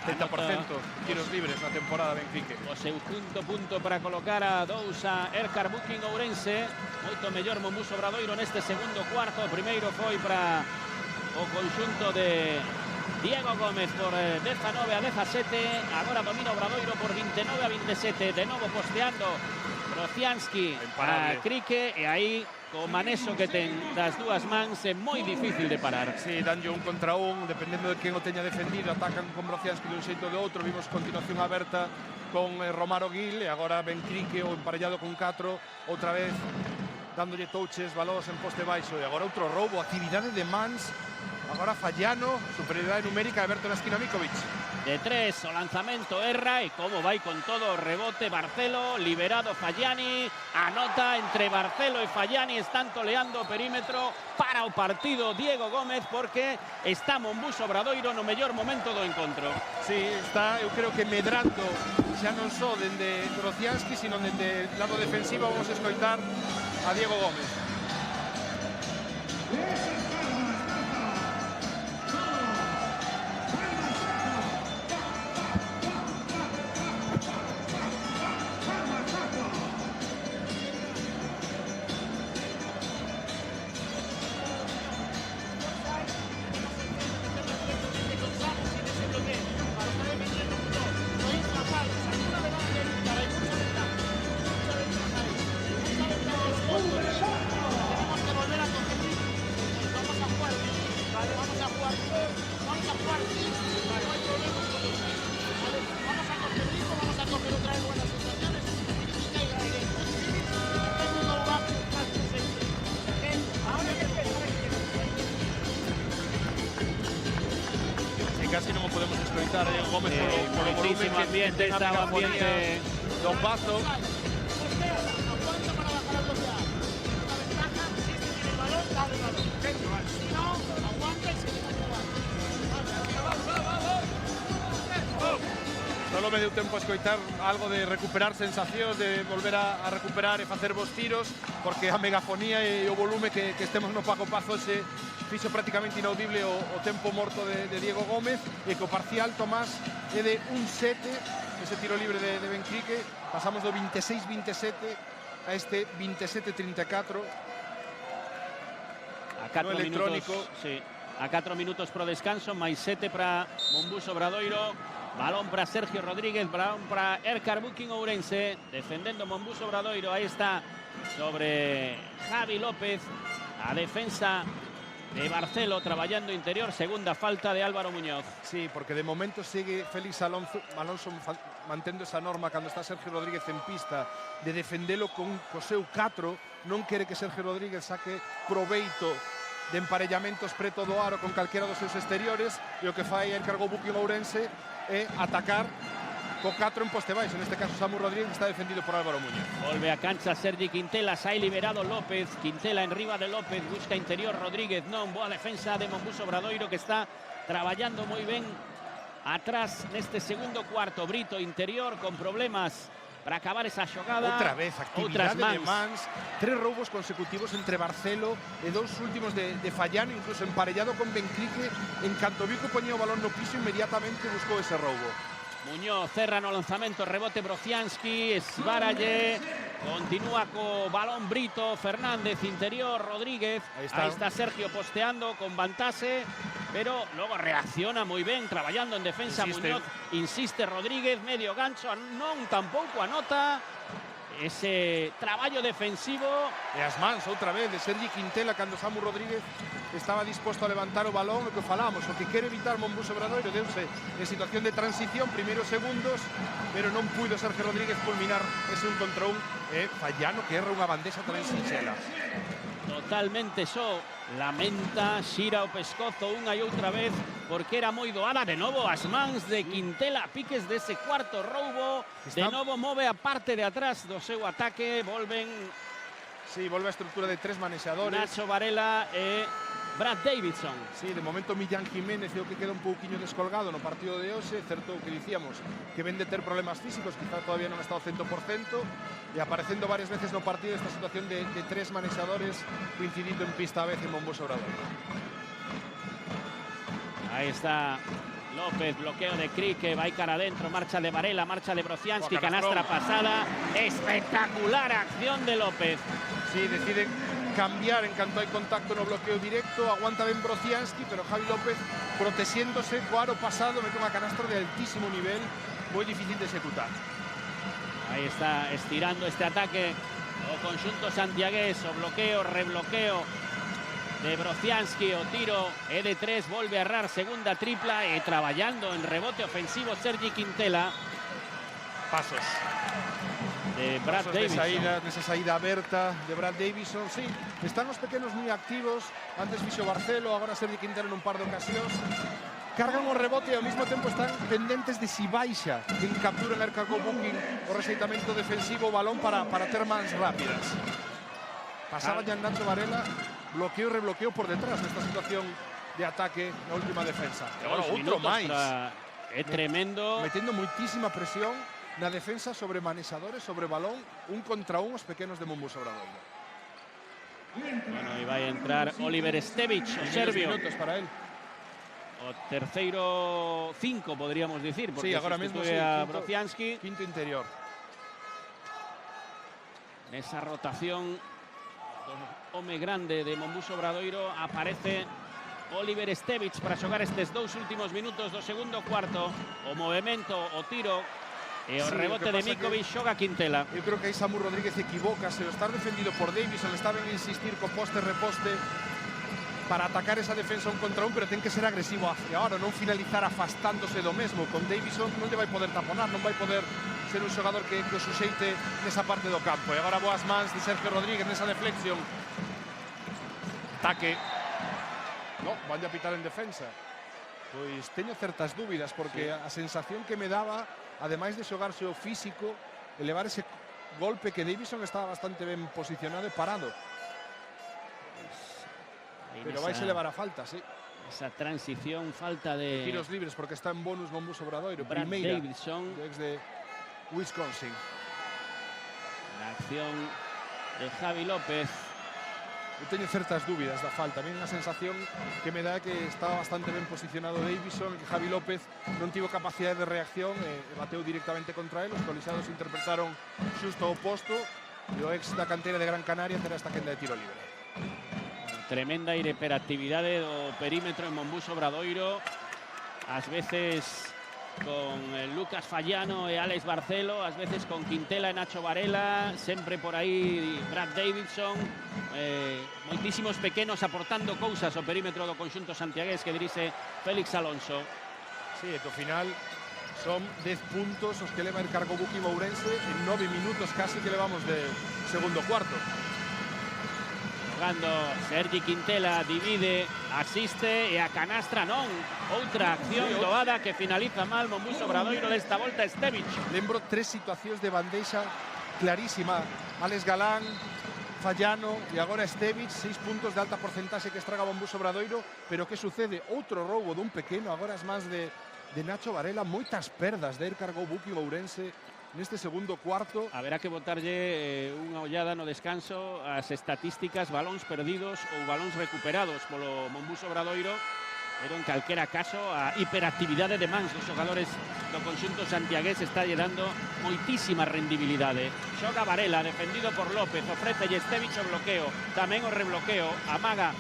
80% tiros libres na temporada Benfica. O seu quinto punto para colocar a 2 a Erkar Booking Ourense. Moito mellor Monbus Obradoiro neste segundo cuarto. O primeiro foi para o conxunto de Diego Gómez por 19 a 17. Agora domina Obradoiro por 29 a 27. De novo posteando Brocianski a Crique. E aí, co maneso que ten das dúas mans, é moi difícil de parar. Sí, danlle un contra un, dependendo de quen o teña defendido, atacan con Brocianski de un xeito ou de outro. Vimos continuación aberta con Romaro Gil, e agora Ben Crique o emparellado con 4, outra vez dándolle touches, balós en poste baixo, e agora outro roubo, actividade de mans. Agora Fallano, superioridade numérica, Alberto na esquina Mikovic. De 3, o lanzamento erra e como vai con todo o rebote Barcelo, liberado Fallani, anota entre Barcelo e Fallani, están toleando o perímetro para o partido Diego Gómez porque está Monbus Obradoiro no mellor momento do encontro. Sí, está, eu creo que medrando xa non só dende Brocianski, sino dende lado defensivo. Vamos a escoitar a Diego Gómez. Casi non o podemos escoitar a Diego Gómez polo volumen que ambiente, estaba ambiente do Pazo. Solo me deu tempo a escoitar algo de recuperar sensacións, de volver a recuperar e facer vos tiros, porque a megafonía e o volume que estemos no Paco Pazo se fixo prácticamente inaudible o tempo morto de Diego Gómez, e que o parcial, Tomás, é de 1-7, ese tiro libre de Benquique. Pasamos do 26-27 a este 27-34. A 4 minutos, sí, a 4 minutos pro descanso, máis 7 para Monbus Obradoiro. Balón para Sergio Rodríguez, balón para Erkar Booking Ourense, defendendo Monbus Obradoiro. Ahí está sobre Javi López, a defensa de Barcelo, traballando interior. Segunda falta de Álvaro Muñoz. Sí, porque de momento sigue Félix Alonso mantendo esa norma cando está Sergio Rodríguez en pista de defendelo co seu 4. Non quere que Sergio Rodríguez saque proveito de emparellamentos preto do aro con calquera dos seus exteriores, e o que fai Erkar Booking Ourense é atacar co 4 en poste baixo. Neste caso Samu Rodríguez está defendido por Álvaro Muñoz. Volve a cancha Sergi Quintela, sai liberado López. Quintela en riba de López, busca interior Rodríguez, non, boa defensa de Monbus Obradoiro, que está traballando moi ben atrás neste segundo cuarto. Brito interior con problemas para acabar esa xogada. Outra vez, actividade de mans. 3 roubos consecutivos entre Barcelo e 2 últimos de Fallano, incluso emparellado con Benquique. En canto viu que poñía o balón no piso, inmediatamente buscou ese roubo. Muñoz cerra no lanzamento, rebote Brocianski, esbaralle, continúa co balón Brito, Fernández interior, Rodríguez, aí está Sergio posteando con vantaxe, pero logo reacciona moi ben, traballando en defensa. Muñoz, insiste Rodríguez, medio gancho, non tampouco anota. Ese traballo defensivo. E as mans outra vez de Sergi Quintela cando Samu Rodríguez estaba disposto a levantar o balón. O que falamos, o que quere evitar Monbus Obradoiro, deuse en situación de transición, primeiros segundos, pero non puido Sergio Rodríguez culminar ese 1 contra 1 e Fallano que erra unha bandexa tamén sinxela. Totalmente só lamenta Xira o pescozo unha e outra vez porque era moi doada. De novo as mans de Quintela, piques dese cuarto roubo. De novo move a parte de atrás do seu ataque. Volven Sí, volve a estrutura de 3 manexadores. Nacho Varela e Brad Davidson. Sí, de momento Millán Jiménez é o que queda un pouquiño descolgado no partido de hoxe. Certo que dicíamos que ven de ter problemas físicos, quizá todavía non está ao 100%, e aparecendo varias veces no partido esta situación de 3 manexadores coincidindo en pista a vez en Mombuso Obradoiro. Aí está López, bloqueo de Crique, vai cara adentro, marcha de Varela, marcha de Brocianski, canastra pasada, espectacular acción de López. Sí, deciden cambiar en canto hai contacto no bloqueo directo, aguanta ben Brocianski, pero Javi López protegiéndose co aro pasado, mete unha canastra de altísimo nivel, moi difícil de executar. Aí está estirando este ataque o conxunto santiagués, o bloqueo, rebloqueo de Brocianski, o tiro é de 3, volve a errar segunda tripla e traballando en rebote ofensivo Sergi Quintela. Pasos de Brad Davidson. Nesa saída aberta de Brad Davidson, sí, están os pequenos moi activos, antes fixo Barcelo, agora Sergi Quintela en un par de ocasións. Cargan o rebote e ao mesmo tempo están pendentes de si baixa en captura en Ercargo Booking o rexeitamento defensivo, o balón para ter mans rápidas. Pasaba ya Nacho Varela, bloqueo e rebloqueo por detrás nesta situación de ataque na última defensa. E agora outro máis. É tremendo. Metendo moitísima presión na defensa sobre manexadores, sobre balón, 1 contra 1 os pequenos de Mombuso Obradoiro. Bueno, e vai entrar Oliver Stevic, o serbio. Minutos para él. O terceiro 5, podríamos dicir, porque sí, agora mesmo sí, a Brocianski. Quinto interior. Nesa rotación do home grande de Mombuso Obradoiro aparece Oliver Stevic para xogar estes 2 últimos minutos do segundo cuarto. O movimento, o tiro e o rebote de Mikovic, xoga Quintela. Eu creo que aí Samu Rodríguez equivócase, o estar defendido por Davison, le está ben insistir co poste-reposte para atacar esa defensa 1 contra 1, pero ten que ser agresivo hacia ahora, non finalizar afastándose do mesmo. Con Davison non lle vai poder taponar, non vai poder ser un xogador que o suxeite nesa parte do campo. E agora boas mans de Sergio Rodríguez nesa deflexión. Ataque. No, van a pitar en defensa. Pois teño certas dúbidas, porque a sensación que me daba, ademais de xogarse o físico, elevar ese golpe que Davison estaba bastante ben posicionado e parado. Pero vais a elevar a falta, sí. Esa transición, falta de tiros libres, porque está en bonus Mombuso Obradoiro. Brad Primeira Davidson, ex de Wisconsin. La acción de Javi López. Eu teño certas dúbidas da falta. A mí unha sensación que me dá que estaba bastante ben posicionado Davison, que Javi López non tivo capacidade de reacción e bateu directamente contra él. Os colisados interpretaron xusto o oposto e o ex da cantera de Gran Canaria terá esta quenda de tiro libre. Tremenda hiperactividade do perímetro en Mombuso Obradoiro, ás veces con Lucas Fallano e Alex Barcelo, ás veces con Quintela e Nacho Varela, sempre por aí Brad Davidson, moitísimos pequenos aportando cousas ao perímetro do conxunto santiagués que dirixe Félix Alonso. Sí, e que ao final son 10 puntos os que leva el Ercargo Booking Ourense en 9 minutos casi que levamos de segundo cuarto. Jogando Sergi Quintela, divide, asiste e a canastra non. Outra acción doada que finaliza mal Mombuso Obradoiro desta volta Stevic. Lembro 3 situacións de bandeixa clarísima. Alex Galán, Fallano e agora Stevic, 6 puntos de alta porcentaxe que estraga Mombuso Obradoiro. Pero que sucede? Outro roubo dun pequeno, agora as mans de Nacho Varela. Moitas perdas de Ercargo Booking Ourense neste segundo cuarto. Haberá que botarlle unha ollada no descanso as estatísticas, balóns perdidos ou balóns recuperados polo Mombuso Obradoiro, pero en calquera caso a hiperactividade de mans dos xogadores do conxunto santiagués está lle dando moitísima rendibilidade. Xoga Varela, defendido por López, ofrece Stevic o bloqueo, tamén o rebloqueo, amaga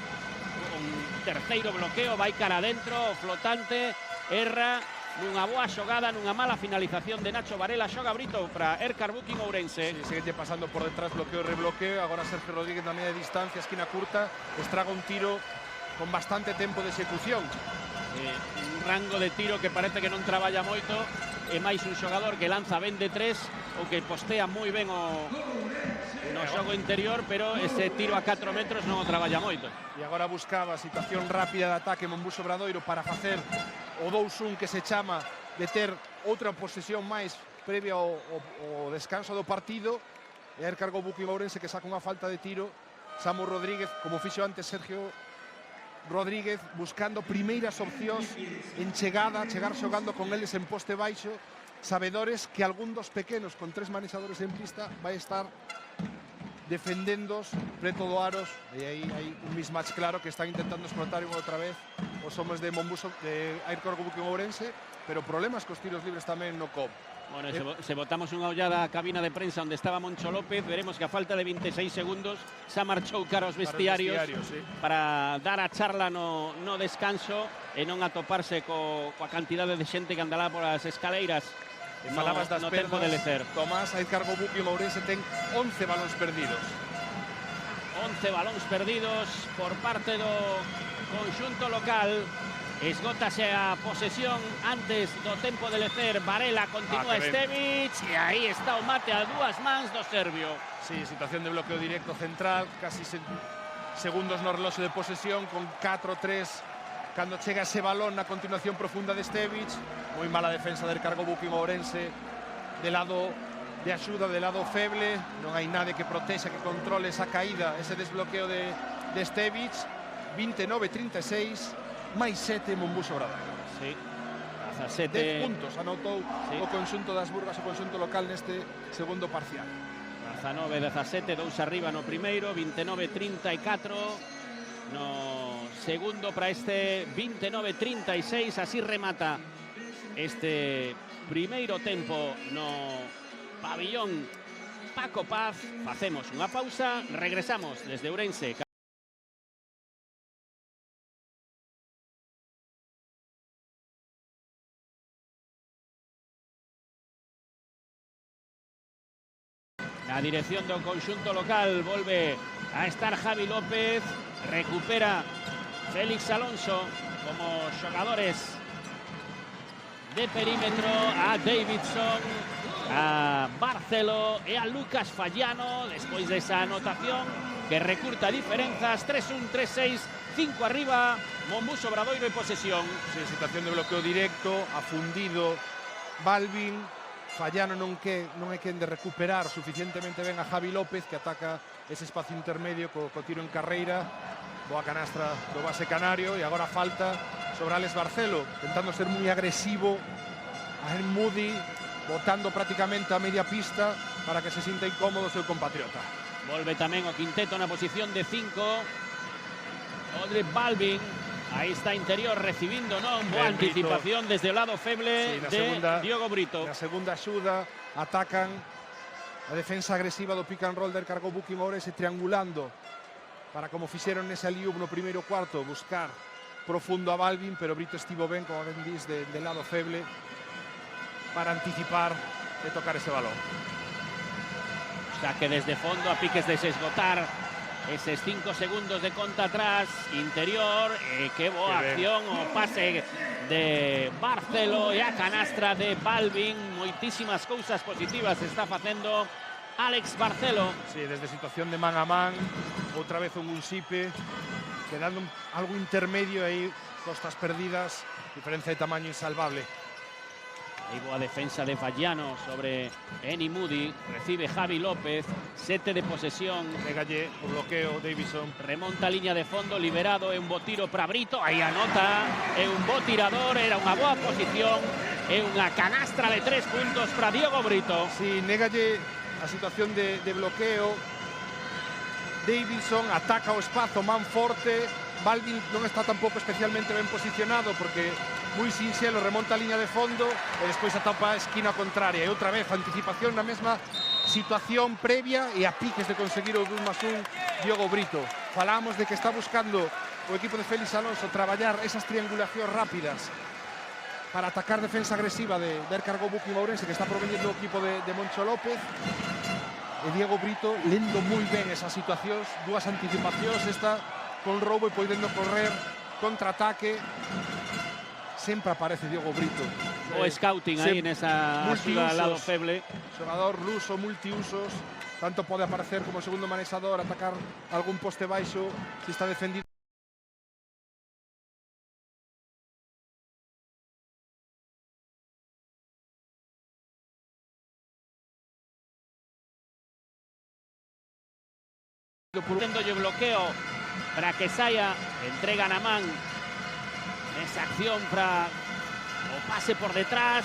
un terceiro bloqueo, vai cara adentro, o flotante, erra, nunha boa xogada, nunha mala finalización de Nacho Varela, xoga Brito para Ercar Booking Ourense. Sí, sigue pasando por detrás, bloqueo e rebloqueo, agora Sergio Rodríguez na media distancia, esquina curta, estraga un tiro con bastante tempo de execución. Un rango de tiro que parece que non traballa moito, é máis un xogador que lanza ben de tres ou que postea moi ben no xogo interior, pero ese tiro a 4 metros non o traballa moito. E agora buscaba a situación rápida de ataque Mombuso Obradoiro para facer o 2-1 que se chama de ter outra posesión máis previa ao descanso do partido. E aí cargou Buki Ourense, que saca unha falta de tiro. Samu Rodríguez, como fixo antes Sergio Rodríguez, buscando primeiras opcións en chegada, chegar xogando con eles en poste baixo, sabedores que algún dos pequenos con 3 manexadores en pista vai estar defendendos preto do aros, e aí hai un mismatch claro que están intentando explotar outra vez os homens de Mombuso, de Aircorgo Buki Ourense, pero problemas cos tiros libres tamén no COP. Bueno, se botamos unha ollada á cabina de prensa onde estaba Moncho López, veremos que a falta de 26 segundos xa marchou cara aos vestiarios sí, para dar a charla no descanso e non atoparse coa cantidade de xente que andalá polas escaleiras. Falabas das no tempo de lecer. Tomás, Aircorgo Buki Ourense ten 11 balóns perdidos. 11 balóns perdidos por parte do conxunto local. Esgótase a posesión antes do tempo de lecer. Varela, continúa Estevic e aí está o mate a 2 mans do serbio. Sí, situación de bloqueo directo central, casi segundos no reloxo de posesión, con 4-3 cando chega ese balón na continuación profunda de Estevic. Moi mala defensa del Aircorgo Buki Ourense de lado de axuda, de lado feble. Non hai nade que protexa, que controle esa caída, ese desbloqueo de Estevic. 29-36, máis 7 Mombuso Obradoiro. Sí, 17 10 puntos anotou o conxunto das Burgas, o conxunto local neste segundo parcial. 19-17, 2 arriba no primeiro, 29-34 no segundo para este 29-36, así remata este primeiro tempo no pabillón Paco Paz. Facemos unha pausa, regresamos desde Ourense. Na dirección do conxunto local volve a estar Javi López, recupera Félix Alonso como xogadores de perímetro, a Davidson, a Barcelo e a Lucas Fallano, despois desa anotación que recurta diferenzas. 3-1, 3-6, 5 arriba, Mombuso Obradoiro en posesión. Sí, situación de bloqueo directo, afundido Balvin. Fallano non hai quen de recuperar suficientemente ben a Javi López, que ataca ese espacio intermedio co tiro en carreira. Boa canastra do base canario, e agora falta sobre Alex Barcelo, tentando ser moi agresivo a Moody, botando prácticamente a media pista para que se sinta incómodo o seu compatriota. Volve tamén o quinteto na posición de 5. Odre Balvin, aí está interior recibindo, non? Boa anticipación desde o lado feble de Diogo Brito. Na segunda axuda atacan a defensa agresiva do pick and roll del Aircorgo Buki Ourense, triangulando para, como fixeron nese aliup no primeiro cuarto, buscar profundo a Balvin, pero Brito estivo ben, como ben dis, del lado feble para anticipar e tocar ese balón. Saque desde fondo a piques de se esgotar eses 5 segundos de conta atrás, interior, que boa acción, o pase de Barcelo e a canastra de Balvin. Moitísimas cousas positivas está facendo Alex Barcelo. Sí, desde situación de man a man, outra vez un Unsipe, quedando algo intermedio aí, costas perdidas, diferencia de tamaño insalvable. Aí boa defensa de Fallano sobre Eni Moody, recibe Javi López, 7 de posesión. Negalle o bloqueo Davidson. Remonta a liña de fondo, liberado, é un bo tiro para Brito, aí anota, é un bo tirador, era unha boa posición, é unha canastra de 3 puntos para Diogo Brito. Sí, negalle a situación de bloqueo. Davidson ataca o espazo, man forte. Balvin non está tampouco especialmente ben posicionado, porque moi sinxelo, remonta a liña de fondo e despois atopa a esquina contraria. E outra vez, anticipación na mesma situación previa e a piques de conseguir o 2+1 Diogo Brito. Falamos de que está buscando o equipo de Félix Alonso traballar esas triangulacións rápidas para atacar defensa agresiva de Aircorgo Buki Ourense, que está proveniendo o equipo de Moncho López. E Diogo Brito lendo moi ben esas situacións, dúas anticipacións, esta con roubo e podendo correr contraataque. sempre aparece Diogo Brito. O scouting aí nesa axuda ao lado feble. Xogador luso, multiusos, tanto pode aparecer como segundo manexador, atacar algún poste baixo, se está defendido. Tendolle bloqueo para que saia, entregan a man esa acción para o pase por detrás.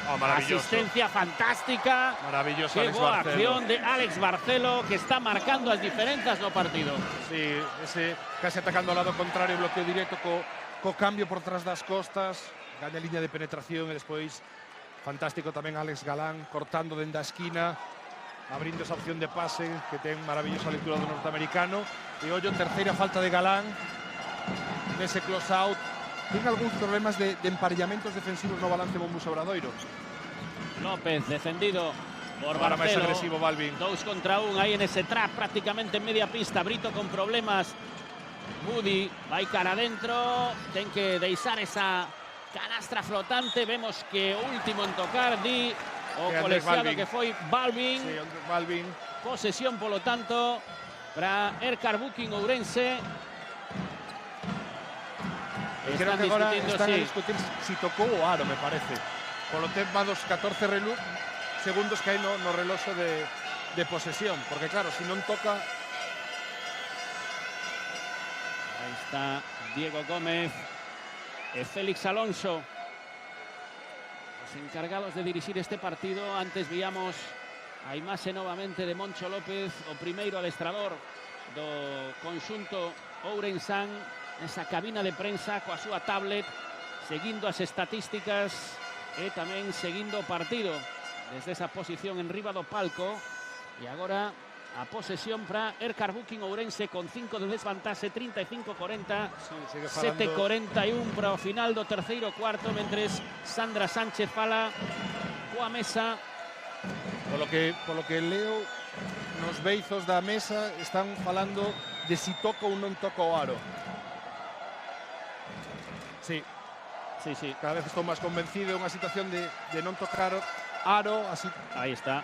Asistencia fantástica. Maravilloso. Qué Alex boa Barcelo. acción de Alex Barcelo, que está marcando as diferenzas no partido. Sí, ese casi atacando ao lado contrario, bloqueo directo co cambio por tras das costas, gaña liña de penetración e despois fantástico tamén Alex Galán cortando dende a esquina, abrindo esa opción de pase que ten maravillosa lectura do norteamericano. E ollo, terceira falta de Galán nese close out. Ten algúns problemas de emparellamentos defensivos no balance Mombus Obradoiro. López defendido por Ahora máis Barcelo. agresivo Balvin. 2 contra 1 aí en ese trap prácticamente en media pista. Brito con problemas. Moody vai cara adentro. Ten que deixar esa canastra flotante. Vemos que o último en tocar di o colegiado que foi Balvin. Sí, Balvin. Posesión, polo tanto, para Erkar Booking Ourense. Creo que agora están a sí. discutir si tocou o aro, me parece. Polo tema dos 14 segundos que hai no reloxo de posesión. Porque claro, si non toca... Ahí está Diego Gómez e Félix Alonso, los encargados de dirigir este partido. Antes víamos a imaxe novamente de Moncho López, o primeiro adestrador do conxunto ourensán, esa cabina de prensa coa súa tablet, seguindo as estatísticas e tamén seguindo o partido desde esa posición en riba do palco. E agora a posesión para Erkar Booking Ourense con 5 de desvantaxe, 35-40, Sí, 7-41 para o final do terceiro cuarto, mentres Sandra Sánchez fala coa mesa. Polo que leo nos beizos da mesa están falando de si toca ou non toca o aro. Sí, Sí, sí, cada vez estou máis convencido. É unha situación de non tocar aro, así aí está.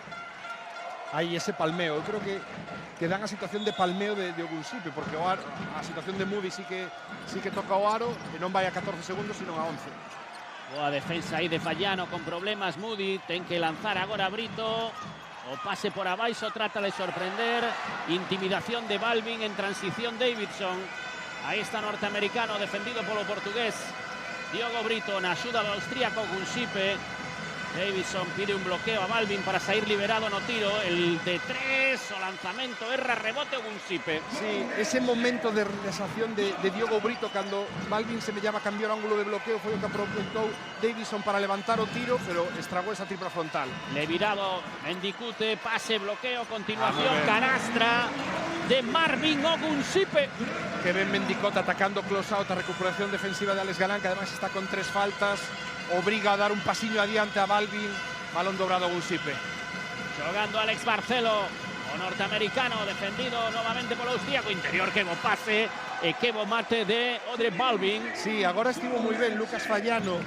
hai ese palmeo. Eu creo que dan a situación de palmeo de Ogunsipe, porque o aro, a situación de Moody sí que toca o aro e non vai a 14 segundos, sino a 11. Boa defensa aí de Fallano con problemas. Moody ten que lanzar agora Brito. O pase por abaixo, trata de sorprender. Intimidación de Balvin en transición Davidson. Aí está norteamericano defendido polo portugués Diogo Brito na axuda do austríaco Ogunsipe. Davidson pide un bloqueo a Balvin para sair liberado no tiro. El de 3, o lanzamento, erra, rebote Ogunsipe. Sí, ese momento de realización de Diogo Brito cando Balvin se me llama a cambiar o ángulo de bloqueo foi o que aproveitou Davidson para levantar o tiro, pero estragou esa tripla frontal. Le virado Mendicute, pase, bloqueo, continuación, canastra de Marvin Ogunsipe. Que ven Mendicote atacando close out, a recuperación defensiva de Alex Galán, que además está con 3 faltas. Obriga a dar un pasiño adiante a Balvin. Balón dobrado a Ogunsipe. Jogando Alex Barcelo, o norteamericano, defendido novamente polo austríaco. Interior, que bo pase e que bo mate de Odre Balvin. Sí, agora estivo moi ben Lucas Fallano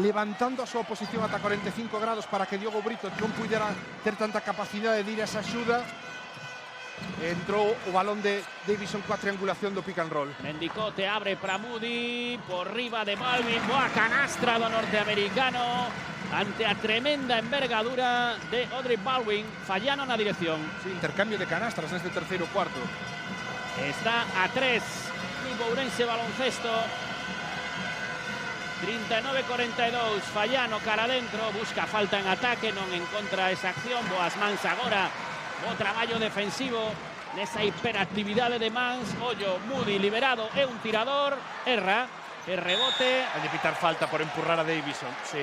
levantando a súa posición ata 45 grados para que Diogo Brito non puidera ter tanta capacidade de ir a esa axuda. Entrou o balón de Davidson coa triangulación do pick and roll. Mendicote abre para Moody, por riba de Balvin, boa canastra do norteamericano ante a tremenda envergadura de Odre Balvin. Fallano na dirección. Sí, intercambio de canastras neste terceiro cuarto. Está a 3 Club Ourense Baloncesto. 39-42, Fallano cara adentro, busca falta en ataque, non encontra esa acción. Boas mans agora, bo traballo defensivo nesa hiperactividade de mans. Ollo, Moody liberado, é un tirador, erra, e rebote. Hai de pitar falta por empurrar a Davidson, sí.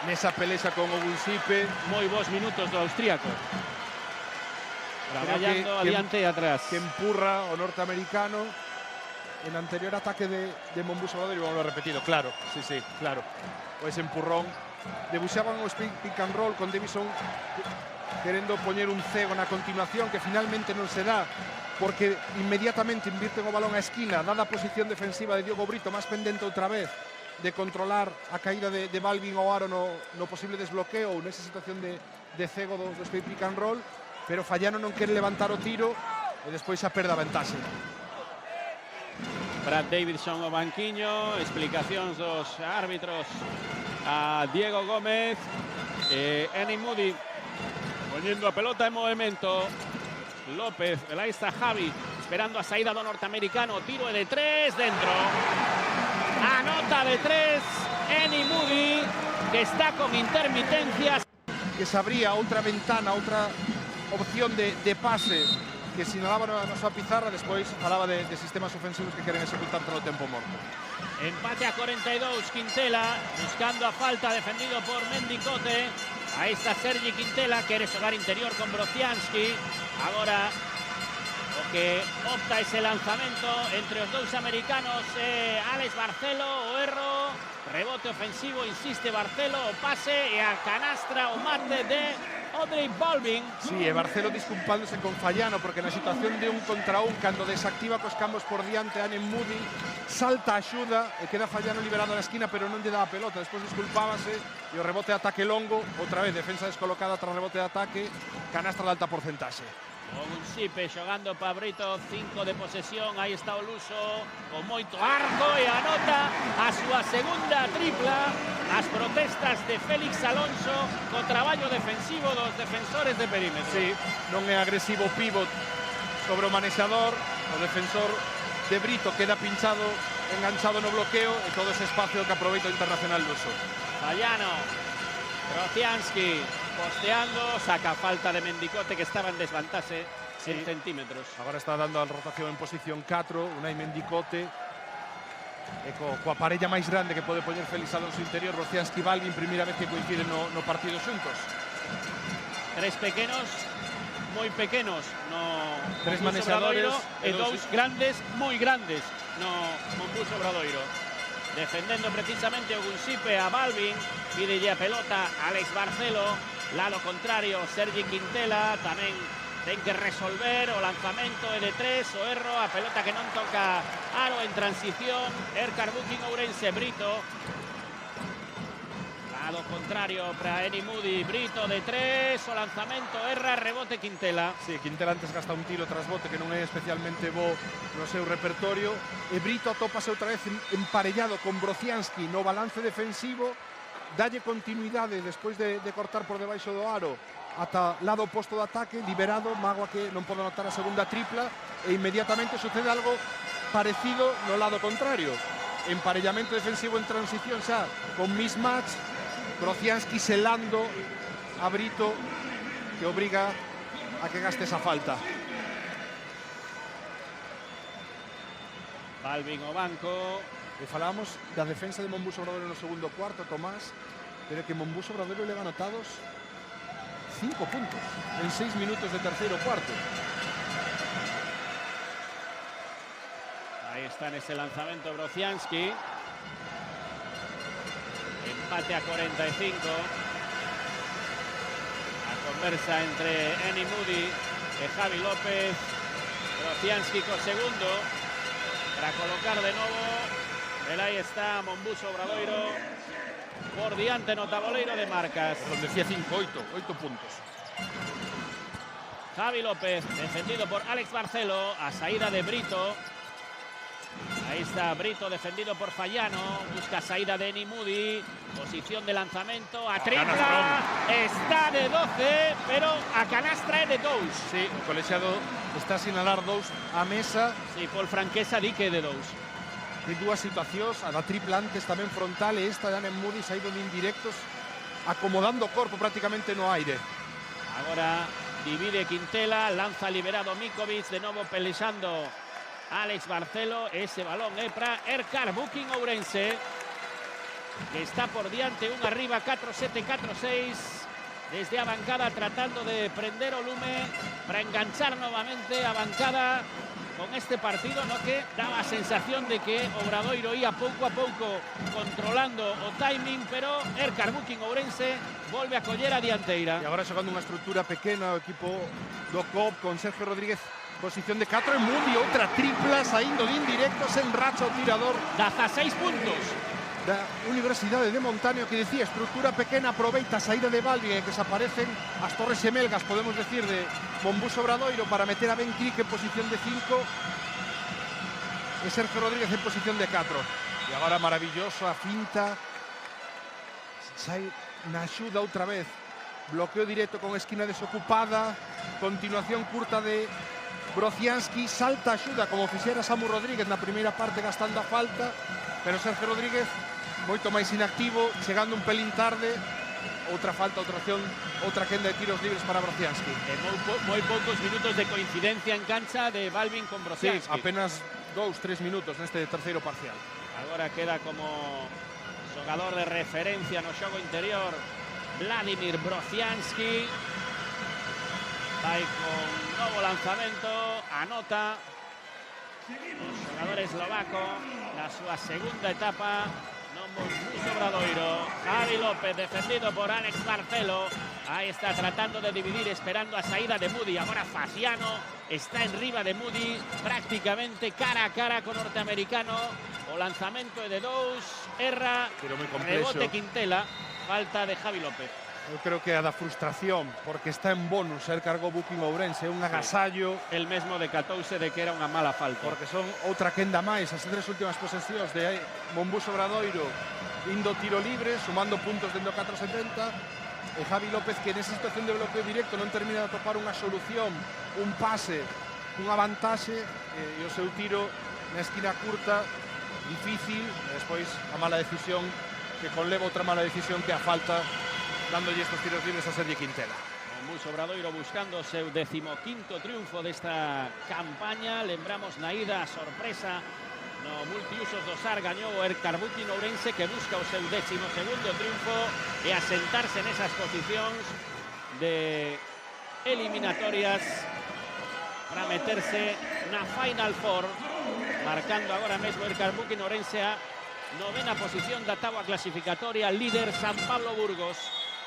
Nesa pelexa con Ogunsipe. Moi bons minutos do austríaco. Traballando que adiante e atrás. Que empurra o norteamericano. En anterior ataque de Mombus Obradoiro, vamos a repetido, claro, sí, claro. O ese empurrón. Debuxaban o pick and roll con Davidson querendo poñer un cego na continuación, que finalmente non se dá, porque inmediatamente invirten o balón á esquina, dada a posición defensiva de Diogo Brito, máis pendente outra vez de controlar a caída de Balvin ou Aro no posible desbloqueo ou nesa situación de cego dos pick and roll, pero Fallano non quere levantar o tiro e despois xa perde a vantaxe. Brad Davidson o banquiño, explicacións dos árbitros a Diego Gómez e Eni Moody poñendo a pelota en movimento. López, aí está Javi esperando a saída do norteamericano, tiro de 3 dentro. Anota de 3 Eni Moody, que está con intermitencias. Que se abría outra ventana, outra opción de pase que sinalaba na súa pizarra. Despois falaba de sistemas ofensivos que queren executar todo o tempo morto. Empate a 42, Quintela buscando a falta, defendido por Mendicote. Aí está Sergi Quintela, quere xogar interior con Brociansky. Agora o que opta ese lanzamento entre os dous americanos, Alex Barcelo, o erro, rebote ofensivo, insiste Barcelo, o pase e a canastra, o mate de Audrey Balvin. Sí, e Barcelo disculpándose con Fallano porque na situación de un contra un, cando desactiva cos cambos por diante Eni Moody, salta a axuda e queda Fallano liberado na esquina, pero non lle dá a pelota. Despois disculpábase e o rebote de ataque longo, outra vez defensa descolocada tras rebote de ataque, canastra de alta porcentaxe. Ogunsipe xogando para Brito, 5 de posesión, aí está o Luso con moito arco e anota a súa segunda tripla. As protestas de Félix Alonso co traballo defensivo dos defensores de perímetro. Sí, non é agresivo pívot sobre o manexador, o defensor de Brito queda pinchado, enganchado no bloqueo e todo ese espacio que aproveita o internacional luso. Fallano, Brociansky posteando, saca falta de Mendicote que estaba en desvantaxe en centímetros. Agora está dando a rotación en posición 4, Unai Mendicote e coa parella máis grande que pode poñer Félix Alonso interior, Brociansky e Balvin, primeira vez que coinciden no partido xuntos. Tres pequenos, moi pequenos no tres Monbus manexadores Obradoiro e dous grandes, moi grandes no Monbus Obradoiro. Defendendo precisamente o Gunsipe a Balvin, pídelle a pelota Alex Barcelo, lado contrario Sergi Quintela, tamén ten que resolver, o lanzamento é de 3, o erro, a pelota que non toca Aro en transición, Erkar Booking Ourense, Brito. Lado contrario para Eni Moody, Brito de 3, o lanzamento erra, rebote Quintela. Sí, Quintela antes gasta un tiro tras bote que non é especialmente bo no seu repertorio, e Brito atópase outra vez emparellado con Brociansky no balance defensivo, dalle continuidade despois de cortar por debaixo do aro ata lado oposto do ataque, liberado, Magua que non pode anotar a segunda tripla, e inmediatamente sucede algo parecido no lado contrario. Emparellamento defensivo en transición xa con mismatch, Brociansky selando a Brito, que obriga a que gaste esa falta. Balvin o banco. E falábamos da defensa de Monbus Obradoiro no segundo cuarto, Tomás, pero que Monbus Obradoiro leva anotados 5 puntos en 6 minutos de terceiro cuarto. Ahí está en ese lanzamento Brociansky. Empate a 45. La conversa entre Eni Moody e Javi López. Brociansky co segundo para colocar de novo. Aí está Monbus Obradoiro por diante no tabuleiro de marcas. Donde decía 5-8 puntos. Javi López, defendido por Alex Barcelo, a saída de Brito. Ahí está Brito, defendido por Fallano, busca saída de Eni Moody, posición de lanzamento, a tripla, está de 12, pero a canastra é de 2. Sí, o colexiado está a sinalar 2 a mesa. Sí, Paul Franquesa di que é de 2. De dúas situacións, a da tripla antes tamén frontal e esta de Eni Moody saído de indirectos, acomodando o corpo prácticamente no aire. Agora divide Quintela, lanza liberado Mikovic, de novo pelexando Alex Barcelo, ese balón é para Erkar Booking Ourense, que está por diante, un arriba, 4-7, 4-6, desde a bancada tratando de prender o lume para enganchar novamente a bancada con este partido, no, que daba a sensación de que Obradoiro ia pouco a pouco controlando o timing, pero Erkar Booking Ourense volve a coller a dianteira. E agora xogando unha estrutura pequena o equipo do COP con Sergio Rodríguez, posición de 4 en Moody, outra tripla saindo de indirectos, en racha o tirador. 16 puntos. da Universidade de Montaño, que dicía estrutura pequena, aproveita a saída de Balvin e que desaparecen as torres xemelgas, podemos decir, de Monbus Obradoiro para meter a Ben Crick en posición de 5 e Sergio Rodríguez en posición de 4. E agora maravilloso a finta, sai na axuda outra vez, bloqueo directo con esquina desocupada, continuación curta de Brociansky, salta a axuda como fixera Samu Rodríguez na primeira parte gastando a falta, pero Sergio Rodríguez moito máis inactivo, chegando un pelín tarde. Outra falta, outra acción, outra quenda de tiros libres para Brociansky. Moi poucos minutos de coincidencia en cancha de Balvin con Brociansky. Sí, apenas 2-3 minutos neste terceiro parcial. Agora queda como xogador de referencia no xogo interior Vladimir Brociansky. Vai con novo lanzamento, anota o xogador eslovaco na súa segunda etapa no Monbus Obradoiro. Javi López defendido por Alex Barcelo. Ahí está tratando de dividir, esperando a saída de Moody. Agora Faciano está en riba de Moody, prácticamente cara a cara con norteamericano. O lanzamento de dous, erra, rebote Quintela, falta de Javi López. Eu creo que é a da frustración, porque está en bonus, el cargou Buquín Ourense, un agasallo. El mesmo decatouse de que era unha mala falta. Porque son outra quenda máis, as 3 últimas posesións de Monbus Obradoiro indo tiro libre, sumando puntos dentro 4.70. E Javi López, que nesa situación de bloqueo directo non termina de atopar unha solución, un pase, unha vantaxe, e o seu tiro na esquina curta, difícil, e despois a mala decisión que conleva outra mala decisión que a falta, dándolle estos tiros libres a Sergi Quintela. Monbus Obradoiro buscando o seu 15º triunfo desta campaña. Lembramos na ida a sorpresa no multiusos do SAR gañou o Erkar Buquín Ourense, que busca o seu 12º triunfo e asentarse nesas posicións de eliminatorias para meterse na Final Four, marcando agora mesmo Erkar Buquín Ourense a 9ª posición da táboa clasificatoria, líder San Pablo Burgos.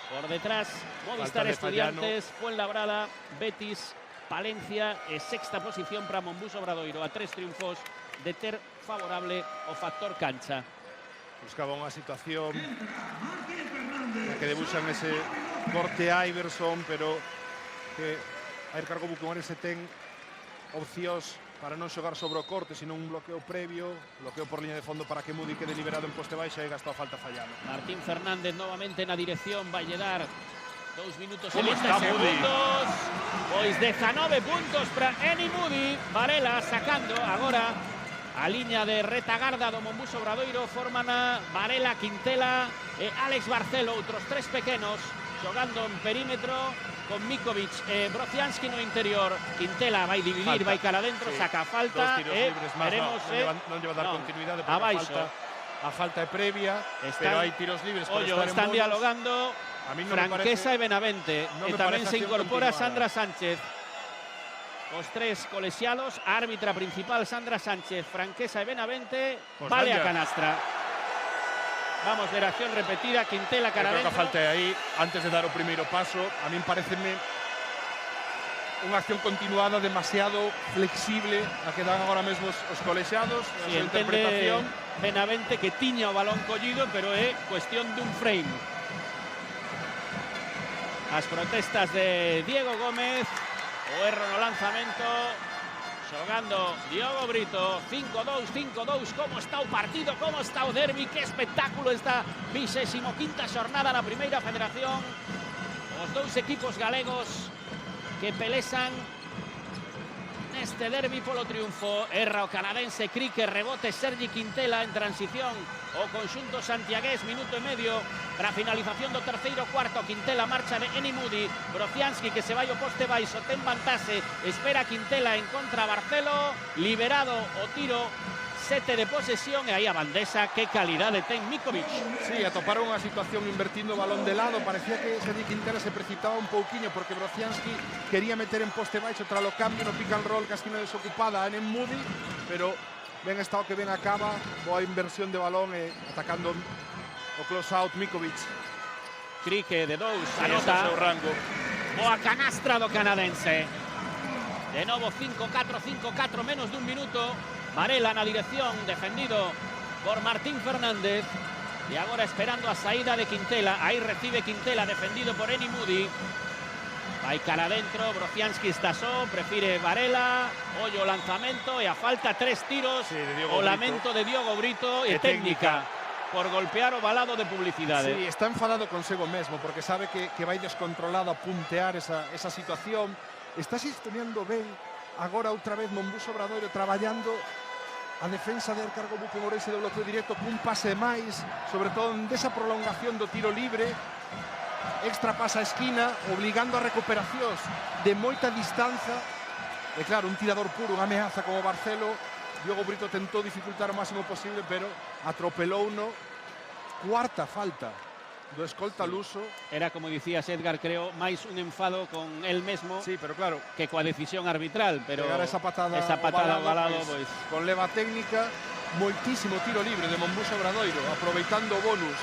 Por detrás, Movistar Estudiantes, Fuenlabrada, Betis, Palencia e 6ª posición para Monbus Obradoiro, a 3 triunfos de ter favorable o factor cancha. Buscaba unha situación na que debuxan ese corte a Iverson, pero que a Erkar Buquín Ourense ten opcións para non xogar sobre o corte, sino un bloqueo previo, bloqueo por liña de fondo para que Moody quede liberado en poste baixa e gastou a falta fallado. Martín Fernández novamente na dirección, vai dar 2 minutos e 20 está segundos. Pois 19 puntos para Eni Moody. Varela sacando agora a liña de retagarda do Monbus Obradoiro. Forman a Varela, Quintela e Alex Barcelo, outros 3 pequenos, xogando en perímetro con Mikovic e Brociansky no interior. Quintela vai dividir, vai cara adentro, sí, saca falta e veremos non lle va a dar continuidade porque a falta é previa, pero hai tiros libres por estar en están bonus. Dialogando Franquesa e Benavente, e tamén se incorpora Sandra Sánchez. Os 3 colexiados, árbitra principal Sandra Sánchez, Franquesa e Benavente, pues vale a canastra. Vamos, ver acción repetida, Quintela cara adentro. Creo que a falta é aí, antes de dar o primeiro paso, a min pareceme unha acción continuada demasiado flexible a que dan agora mesmo os colexiados. Si entende Benavente que tiña o balón collido, pero é cuestión dun frame. As protestas de Diego Gómez, o erro no lanzamento, xogando Diogo Brito. 5-2, 5-2, como está o partido, como está o derbi, que espectáculo esta 25ª xornada na primeira federación. Os 2 equipos galegos que pelesan neste derbi polo triunfo. Erra o canadense Crick, rebote Sergi Quintela en transición. O conxunto santiagués, minuto e medio para a finalización do terceiro cuarto. Quintela marcha de Eni Moody. Brociansky que se vai ao poste baixo, ten vantaxe, espera Quintela, encontra Barcelo, liberado o tiro, 7 de posesión e aí a bandesa, que calidade ten Mikovic. Sí, atoparon a situación invertindo o balón de lado, parecía que Sergi Quintela se precipitaba un pouquiño porque Brociansky quería meter en poste baixo tras o cambio no pick and roll, casquina desocupada en Moody, pero ben está o que ben acaba, boa inversión de balón e atacando o close out Mikovic. Crick de 2, anota seu rango. Boa canastra do canadense. De novo 5-4, 5-4, menos dun minuto. Varela na dirección, defendido por Martín Fernández. E agora esperando a saída de Quintela. Aí recibe Quintela, defendido por Eni Moody. Vai cara adentro, Brociansky está só, prefire Varela, ollo o lanzamento e a falta 3 tiros, sí, o lamento de Diogo Brito e técnica por golpear o balado de publicidade. Sí, está enfadado consigo mesmo porque sabe que vai descontrolado a puntear esa situación. Está gestionando ben agora outra vez Monbuso Obradoiro traballando a defensa de Ercar Buque en Ourense do bloqueo directo cun pase máis, sobre todo desa prolongación do tiro libre. Extra pasa a esquina, obligando a recuperacións de moita distancia. E claro, un tirador puro, unha ameaza como Barcelo. Diogo Brito tentou dificultar o máximo posible, pero atropelou uno. Cuarta falta do escolta luso. Era, como dicías, Edgar, creo, máis un enfado con el mesmo, Sí, pero claro, que coa decisión arbitral, pero esa patada ao balado, pois, pois, con leva técnica, moitísimo tiro libre de Monbuso Obradoiro, aproveitando o bonus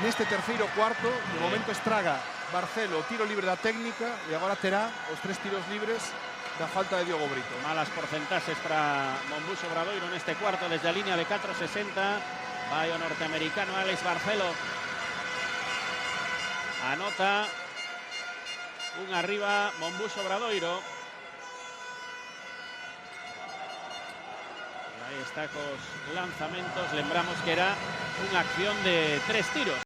neste terceiro cuarto. De momento estraga Barcelo o tiro libre da técnica e agora terá os 3 tiros libres da falta de Diogo Brito. malas porcentaxes para Monbuso Obradoiro neste cuarto desde a línea de 4,60. Vai o norteamericano Alex Barcelo. Anota un arriba Monbuso Obradoiro. E aí está cos lanzamentos. Lembramos que era unha acción de 3 tiros.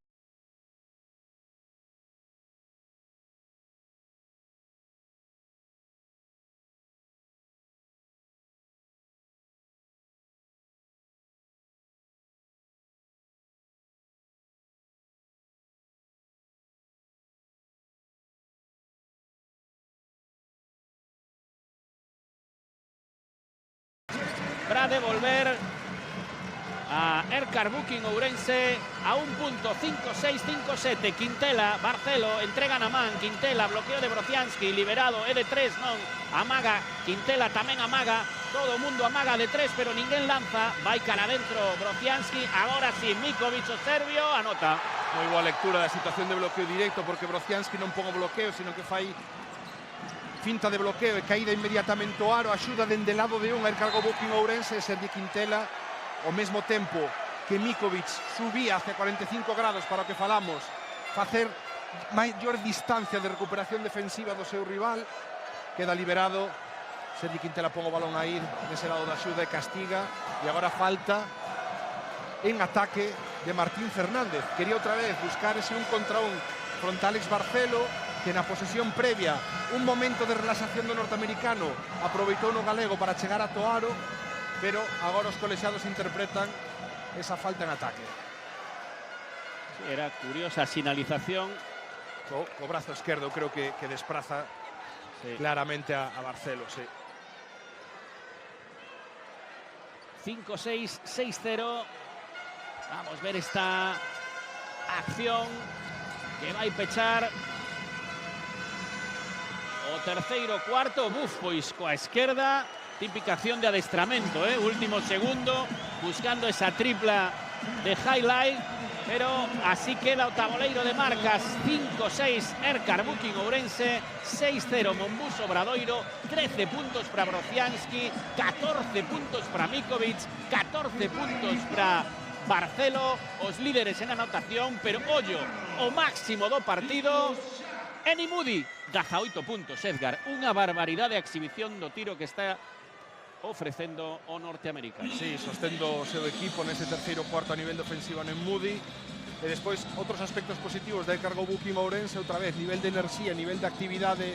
Para devolver a Ercar Buque en Ourense a un punto, 5-6, 5-7. Quintela, Barcelo, entregan a man. Quintela, bloqueo de Brociansky, liberado, é de 3, non. Amaga, Quintela tamén amaga. Todo o mundo amaga de 3, pero ninguén lanza. Vai cara adentro Brociansky. Agora sí, Mikovic, o serbio, anota. Moi boa lectura da situación de bloqueo directo, porque Brociansky non pon o bloqueo, sino que fai finta de bloqueo e caída inmediatamente o aro. Axuda dende lado de un Ercar Buque en Ourense e Sergi Quintela, ao mesmo tempo que Mikovic subía hacia 45 grados para o que falamos, facer maior distancia de recuperación defensiva do seu rival. Queda liberado. Sergi Quintela pon o balón a ir nese lado da axuda e castiga. E agora falta en ataque de Martín Fernández. Quería outra vez buscar ese 1 contra 1 fronte a Alex Barcelo, que na posesión previa, un momento de relaxación do norteamericano, aproveitou no galego para chegar a Toaro, pero agora os colexiados interpretan esa falta en ataque. Sí, era curiosa sinalización. Co brazo esquerdo creo que despraza claramente a Barcelo, sí. 5-6, 6-0. Vamos a ver esta acción que vai pechar o terceiro cuarto. Pois coa esquerda, típica acción de adestramento, último segundo, buscando esa tripla de highlight, pero así queda o tabuleiro de marcas. 5-6 Ercar Buque en Ourense, 6-0 Monbuso Obradoiro, 13 puntos para Brociansky, 14 puntos para Mikovic, 14 puntos para Barcelo, os líderes en anotación, pero ollo, o máximo do partido, Eni Moody, 18 puntos, Edgar. Unha barbaridade de exhibición do tiro que está ofrecendo o norteamericano. Sí, sostendo o seu equipo nese terceiro cuarto a nivel defensivo en Moody. E despois, outros aspectos positivos da Ercar Buque en Ourense, outra vez, nivel de enerxía, nivel de actividade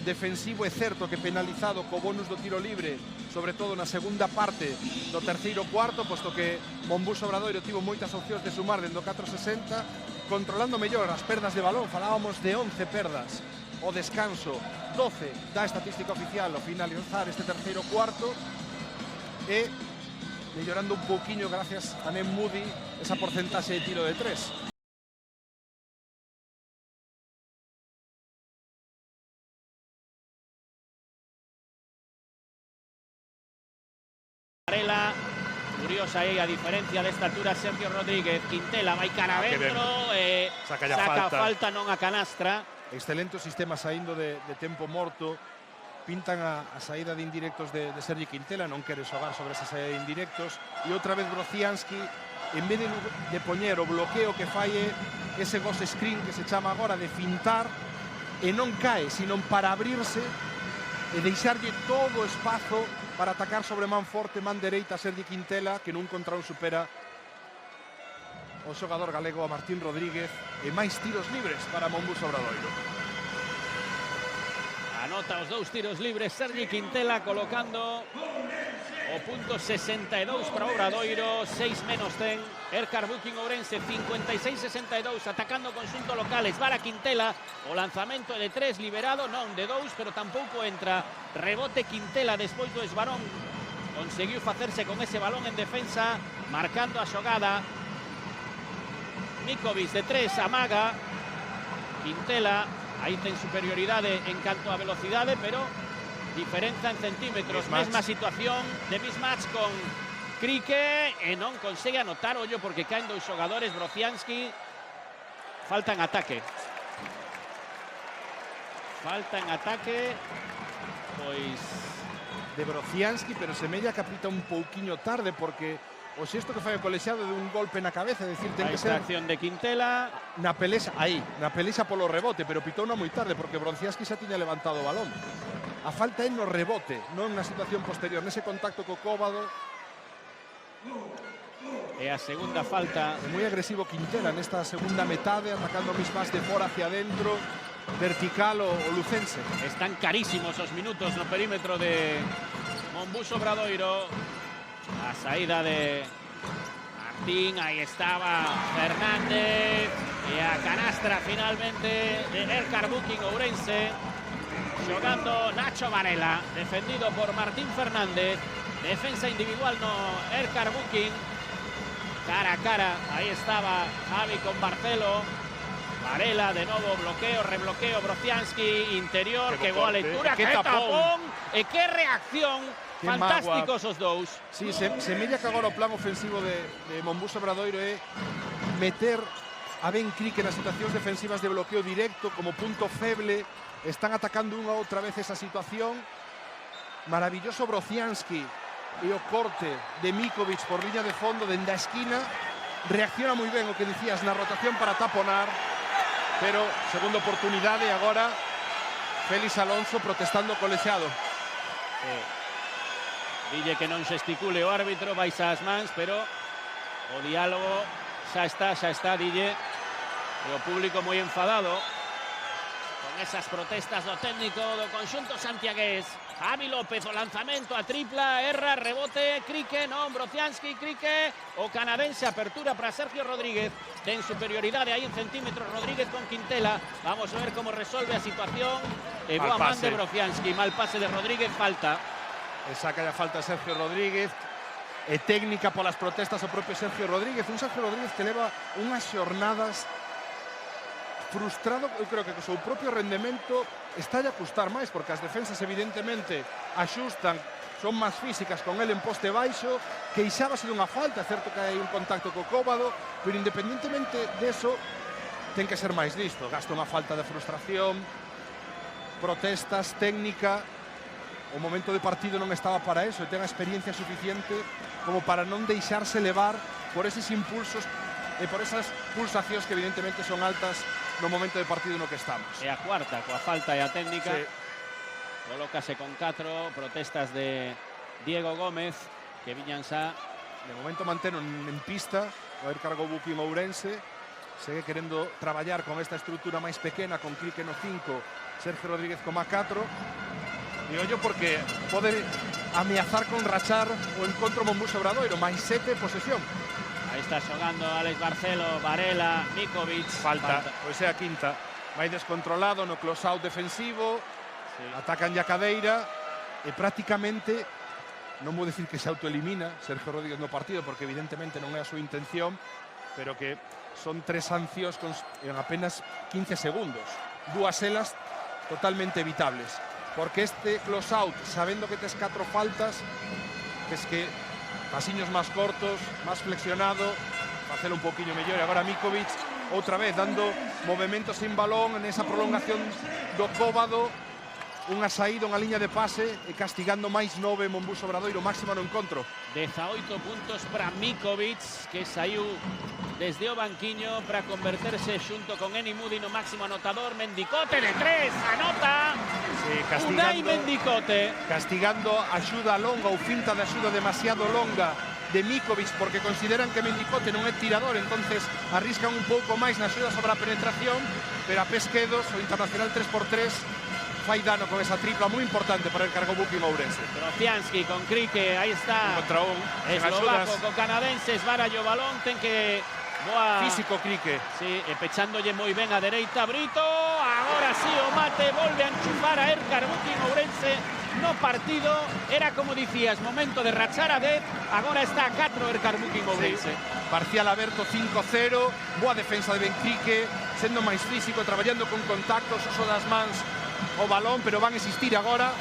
defensivo. É certo que penalizado co bonus do tiro libre, sobre todo na segunda parte do terceiro cuarto, posto que Monbuso Obradoiro tivo moitas opcións de sumar dentro do 4-60, controlando mellor as perdas de balón. Falábamos de 11 perdas o descanso, 12 da estatística oficial ao finalizar este terceiro cuarto, e mellorando un pouquiño gracias a Nen Moody esa porcentaxe de tiro de 3. Varela, curiosa aí a diferencia de estatura Sergio Rodríguez. Quintela vai cara adentro, saca falta, non a canastra. Excelente o sistema saindo de tempo morto. Pintan a saída de indirectos de Sergi Quintela, non quere xogar sobre esa saída de indirectos. E outra vez Brociansky en vez de poñer o bloqueo que falle ese ghost screen que se chama agora de fintar, e non cae, sino para abrirse e deixarlle todo o espazo para atacar sobre man forte, man dereita a Sergi Quintela, que nun contra un supera o xogador galego a Martín Rodríguez, e máis tiros libres para Monbus Obradoiro. Anota os 2 tiros libres Sergi Quintela, colocando o punto 62 para Obradoiro, 6 menos 10. Erkar Booking Ourense 56-62, atacando conxunto local. Esvara Quintela, o lanzamento de 3 liberado, non de 2, pero tampouco entra. Rebote Quintela despois do esvarón. Conseguiu facerse con ese balón en defensa, marcando a xogada. Mikovic de 3, amaga. Quintela, aí ten superioridade en canto a velocidade, pero diferenza en centímetros. Mesma situación de mismatch con Krike, e non consegue anotar, ollo, porque caen 2 xogadores. Brociansky, falta en ataque. Falta en ataque, pois de Brociansky, pero semella que apita un pouquiño tarde, porque o xesto que fai o colexiado de un golpe na cabeza, é dicir, ten que ser acción de Quintela na pelexa, aí, na pelexa polo rebote, pero pitou non moi tarde, porque Brociansky xa tiña levantado o balón. A falta é no rebote, non na situación posterior, nese contacto co Cóbado. E a segunda falta. É moi agresivo Quintela nesta segunda metade, atacando mismas de fora hacia adentro, vertical o lucense. Están carísimos os minutos no perímetro de Monbus Obradoiro. A saída de Martín, aí estaba Fernández, e a canastra finalmente de Erkar Booking Ourense. Xogando Nacho Varela, defendido por Martín Fernández. Defensa individual no Erkar Booking. Cara a cara, ahí estaba Javi con Barcelo. Varela de novo, bloqueo, rebloqueo, Brociansky, interior, que boa lectura, que tapón, e que reacción, que fantásticos os dous. Sí, semella que agora o plan ofensivo de Monbus Obradoiro é meter a Ben Krike nas situacións defensivas de bloqueo directo como punto feble. Están atacando unha outra vez esa situación. Maravilloso Brociansky e o corte de Mikovic por liña de fondo dende a esquina. Reacciona moi ben o que dicías na rotación para taponar, pero segunda oportunidade agora Félix Alonso protestando o colexiado. Dille que non xesticule o árbitro, vais ás mans, pero o diálogo xa está, dille, e o público moi enfadado con esas protestas do técnico do conxunto santiagués. Javi López, o lanzamento a tripla, erra, rebote, Krike, non, Brociansky, Krike, o canadense, apertura para Sergio Rodríguez, ten superioridade aí en centímetros Rodríguez con Quintela. Vamos a ver como resolve a situación, e boa man de Brociansky, mal pase de Rodríguez, falta. E saca a falta Sergio Rodríguez, e técnica polas protestas o propio Sergio Rodríguez, un Sergio Rodríguez que leva unhas xornadas frustrado. Eu creo que o seu propio rendemento está a custar máis, porque as defensas evidentemente axustan, son máis físicas con el en poste baixo, que ixábase dunha falta, certo que hai un contacto co Cóbado, pero independentemente deso ten que ser máis listo. Gasta unha falta de frustración, protestas, técnica. O momento de partido non estaba para eso, e ten a experiencia suficiente como para non deixarse levar por eses impulsos e por esas pulsacións que evidentemente son altas no momento de partido no que estamos. E a cuarta, coa falta e a técnica, sí. Colócase con 4, protestas de Diego Gómez, que viñan xa. De momento manteno en pista, o Erkar Booking Ourense, segue querendo traballar con esta estrutura máis pequena, con Krike no 5, Sergio Rodríguez como a 4, e ollo porque pode ameazar con rachar o encontro Monbus Obradoiro, máis 7 posesión. Aí está xogando Alex Barcelo, Varela, Mikovic. Falta, pois é a quinta. Vai descontrolado no close-out defensivo, sí. Atacan a cadeira, e prácticamente, non vou dicir que se autoelimina Sergio Rodríguez no partido, porque evidentemente non é a súa intención, pero que son 3 sancións en apenas 15 segundos. 2 elas totalmente evitables. Porque este close-out, sabendo que tes 4 faltas, es que pasiños máis cortos, máis flexionado, facelo un poquinho mellor. E agora Mikovic, outra vez, dando movimentos sin balón en esa prolongación do Cóbado, unha saída, unha liña de pase e castigando máis 9 Monbus Obradoiro, máximo no encontro. 18 puntos para Mikovic, que saiu desde o banquiño para converterse xunto con Eni Moody no máximo anotador. Mendicote de 3, anota. Sí, Unai Mendicote. Castigando axuda longa ou finta de axuda demasiado longa de Mikovic, porque consideran que Mendicote non é tirador, entonces arriscan un pouco máis na axuda sobre a penetración, pero a Pesquedos, o internacional 3x3, fai dano con esa tripla moi importante para el Cargo Booking Ourense. Brocianski con Krike, aí está. Contra un, eslovaco co canadense, esbaralla o balón, ten que boa físico Krike. Sí, e pechándolle moi ben a dereita Brito. Agora sí o mate, volve a enchufar a Ercar Booking Ourense no partido. Era como dicías, momento de rachar a 10. Agora está a 4 Ercar Booking Ourense. Sí. Parcial aberto 5-0. Boa defensa de Ben Krike, sendo máis físico, traballando con contactos, uso das mans o balón, pero van a existir agora,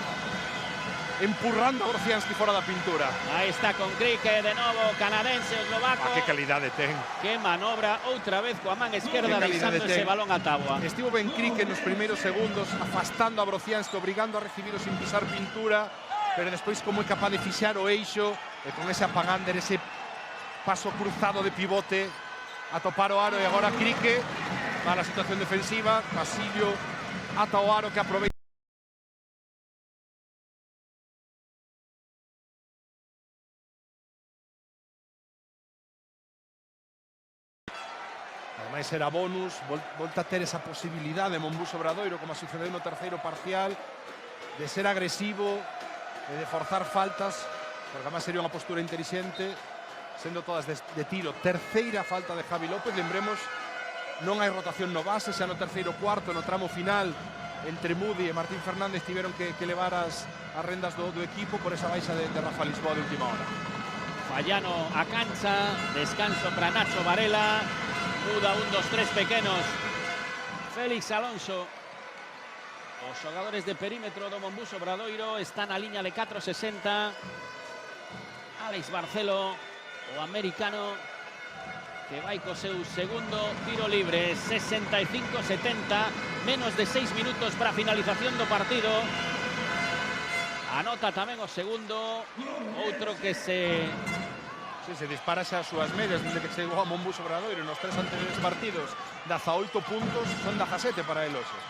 empurrando a Brocianski fora da pintura. Aí está con Krike de novo, canadense, eslovaco. Que calidade ten. Que manobra outra vez coa man esquerda deixando ese balón a táboa. Estivo Ben Krike nos primeiros segundos afastando a Brocianski, obrigando a recibilo sin pisar pintura, pero despois como é capaz de fixar o eixo e con ese apagander, ese paso cruzado de pivote a topar o aro. E agora Krike para a situación defensiva, Basilio ata o aro que aproveita. Ademais era bonus, volta a ter esa posibilidade de Monbus Obradoiro, como sucedeu no terceiro parcial, de ser agresivo e de forzar faltas, porque además sería unha postura inteligente, sendo todas de tiro. Terceira falta de Javi López, lembremos, non hai rotación no base, xa no terceiro cuarto, no tramo final, entre Moody e Martín Fernández tiveron que levar as rendas do equipo por esa baixa de Rafa Lisboa de última hora. Fallano a cancha, descanso para Nacho Varela, muda 1-2-3 pequenos Félix Alonso. Os xogadores de perímetro do Monbus Obradoiro están na liña de 4.60. Alex Barcelo, o americano, que vai co seu segundo tiro libre. 65-70, menos de 6 minutos para a finalización do partido. Anota tamén o segundo, outro que se dispara xa as súas medias desde que chegou a Monbus Obradoiro nos 3 anteriores partidos. 18 puntos, son 17 para el hoxe.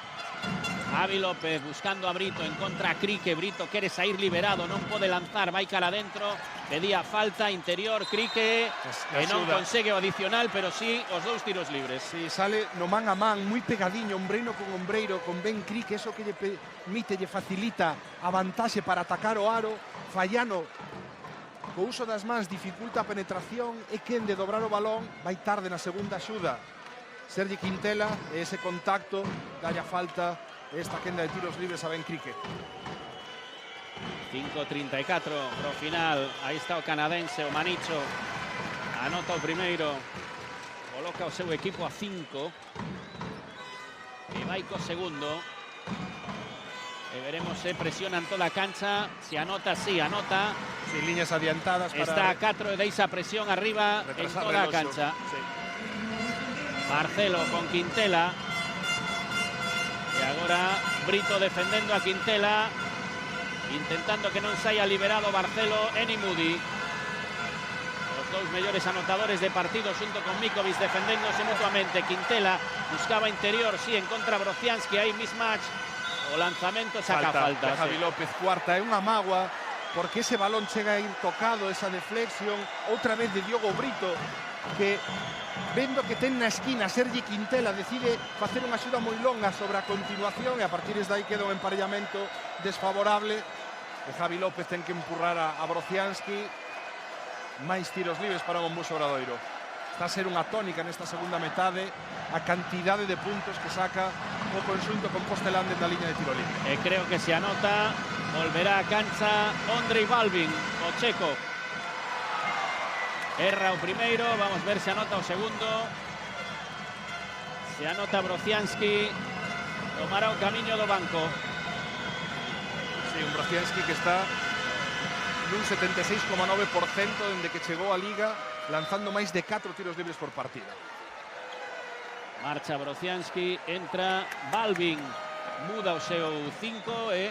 Javi López buscando a Brito, en contra a Krike. Brito quere sair liberado, non pode lanzar, vai cara adentro, pedía falta, interior, Krike, e non consegue o adicional, pero sí os 2 tiros libres. Si sale no man a man, moi pegadiño, ombreiro, con Ben Krike, eso que lle permite, lle facilita a vantaxe para atacar o aro. Fallano, co uso das mans, dificulta a penetración, e quen de dobrar o balón, vai tarde na segunda axuda Sergi Quintela, e ese contacto dalle a falta esta quenda de tiros libres a Ben Krike. 5.34 pro final. Aí está o canadense, o Manicho. Anota o primeiro. Coloca o seu equipo a 5. E vai co segundo. E veremos se presionan toda a cancha. Se anota, sí, anota. Sin líneas adiantadas para... Está a 4 e deixa presión arriba en toda a cancha. Sí. Barcelo con Quintela. E agora Brito defendendo a Quintela, intentando que non saia liberado Barcelo. Eni Moody, os 2 mellores anotadores de partido xunto con Mikovic, defendéndose mutuamente. Quintela buscaba interior, sí, en contra Brocianski, aí mismatch. O lanzamento saca falta. Javi López, cuarta, é unha mágoa, porque ese balón chega a ir tocado, esa deflexión, outra vez de Diogo Brito, que vendo que ten na esquina Sergi Quintela, decide facer unha axuda moi longa sobre a continuación, e a partir de aí queda un emparellamento desfavorable. E Javi López ten que empurrar a Brocianski. Máis tiros libres para o Monbus Obradoiro. Está a ser unha tónica nesta segunda metade a cantidade de puntos que saca o conxunto compostelán na liña de tiro libre. E creo que se anota, volverá a cancha Ondrej Balvin, o checo. Erra o primeiro, vamos ver se anota o segundo. Se anota Brocianski, tomará o camiño do banco. Sí, un Brocianski que está nun 76,9% dende que chegou a Liga, lanzando máis de 4 tiros libres por partida. Marcha Brocianski, entra Balvin, muda o seu 5 e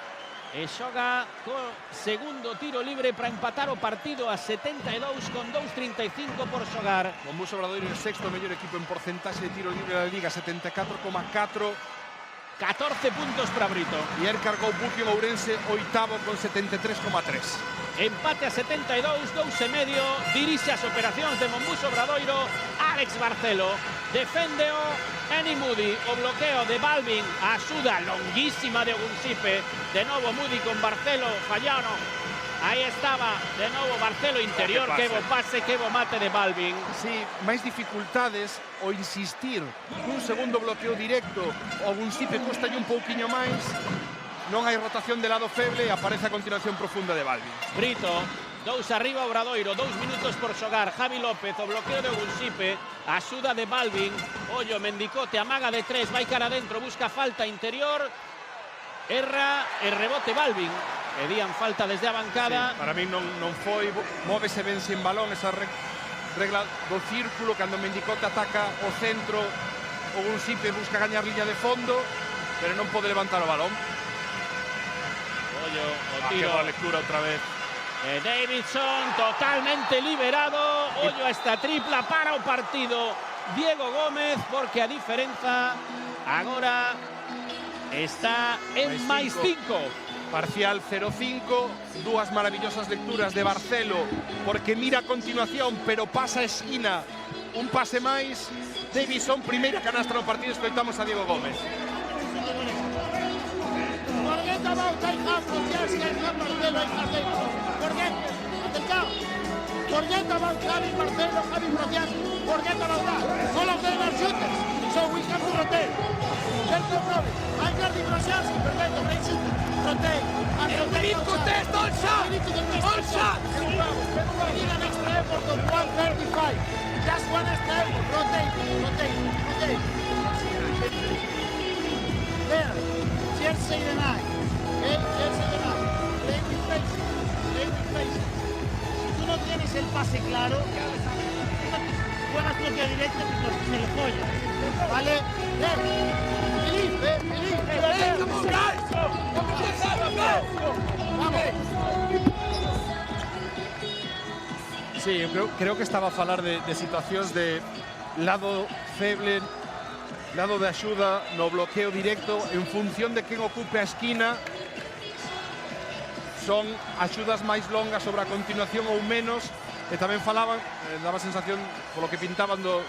E xoga co segundo tiro libre para empatar o partido a 72 con 2.35 por xogar. Monbuso Obradoiro é o sexto mellor equipo en porcentaxe de tiro libre da Liga, 74,4. 14 puntos para Brito. E Ercar Goubuki Ourense, oitavo con 73,3. Empate a 72, 2,5. Dirixe as operacións de Monbuso Obradoiro Alex Barcelo. Deféndeo Eni Moody. O bloqueo de Balvin. A axuda longuísima de Ogunsipe. De novo Moody con Barcelo. Fallano. Aí estaba de novo Barcelo interior. Que bo pase, que bo mate de Balvin. Sí, máis dificultades o insistir cun segundo bloqueo directo. O Ogunsipe custalle un pouquiño máis. Non hai rotación de lado feble e aparece a continuación profunda de Balvin. Brito, 2 arriba Obradoiro, 2 minutos por xogar. Javi López, o bloqueo de Ogunsipe, axuda de Balvin. Ollo, Mendicote, amaga de 3, vai cara adentro, busca falta interior. Erra e rebote Balvin. Pedían falta desde a bancada. Sí, para mí non foi, móvese ben sin balón, esa regla do círculo, cando Mendicote ataca o centro, Ogunsipe busca gañar liña de fondo, pero non pode levantar o balón. Ollo, o Que tiro. boa lectura outra vez. Davidson totalmente liberado. Ollo a esta tripla para o partido. Diego Gómez, porque a diferenza agora está en máis 5. Parcial 0-5, dúas maravillosas lecturas de Barcelo, porque mira a continuación, pero pasa a esquina. Un pase máis. Davidson, primeira canastra no partido, escoitamos a Diego Gómez. Forget about I have Rogers, I have Marcelo, I have Davidson. Forget, attention. Forget about having Marcelo, having Rogers. Forget about that. All of them are shooters, so we have to rotate. There's no problem. I'm guarding Rogers, perfecto, great shooter. Rotate, and rotate outside. All shot! All shot! We need an extra effort of 135. Just one extra effort. Rotate, rotate, rotate. There. Jersey the night. Okay, Jersey the night. Play with faces. Play with faces. Si tú no tienes el pase claro, juegas bloqueo directo y se le folla. ¿Vale? Believe, believe. Come on, guys! Vamos. Sí, eu creo que estaba a falar de situacións de lado feble, lado de axuda no bloqueo directo en función de quen ocupe a esquina. Son axudas máis longas sobre a continuación ou menos. E tamén falaban, daba a sensación polo que pintaban do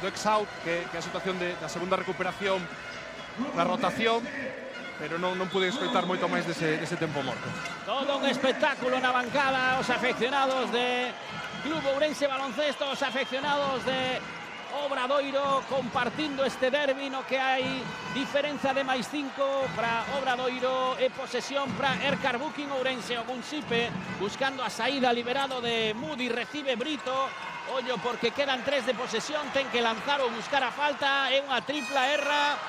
ex-out, que a situación da segunda recuperación na rotación, pero non pude escoitar moito máis dese tempo morto. Todo un espectáculo na bancada. Os afeccionados de Club Ourense Baloncesto, os afeccionados de Obradoiro compartindo este derbi no que hai diferenza de máis 5 para Obradoiro e posesión para Ercar Bukin Ourense. Ogunsipe buscando a saída, liberado de Moody, recibe Brito. Ollo porque quedan 3 de posesión, ten que lanzar ou buscar a falta. É unha tripla, erra,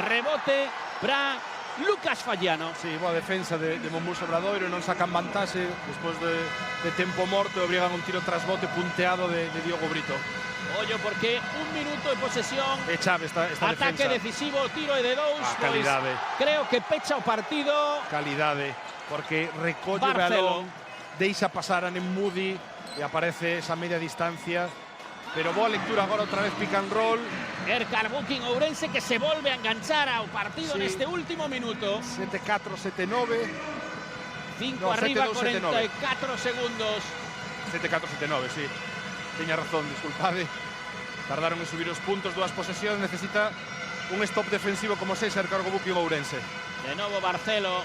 rebote para Lucas Fallano. Sí, boa defensa de Monbuso Obradoiro, non sacan vantaxe despois de tempo morto e obrigan un tiro tras bote punteado de Diogo Brito. Ollo porque 1 minuto de posesión. É chave esta Ataque defensa. decisivo, tiro de 2. Calidade. Creo que pecha o partido. Calidade, porque recolle o Barcelo. balón, deixa pasar a Moody e aparece esa media distancia. Pero boa lectura agora outra vez pick and roll. Ercar Bukin Ourense que se volve a enganchar ao partido Sí. neste último minuto. 7-4, 7-9. 5 No, arriba, 7-2, 44 segundos. 7-4, 7-9, sí. Teña razón, disculpade. Tardaron en subir os puntos, dúas posesións. Necesita un stop defensivo como sexa Ercar Goubuki Ourense. De novo Barcelo.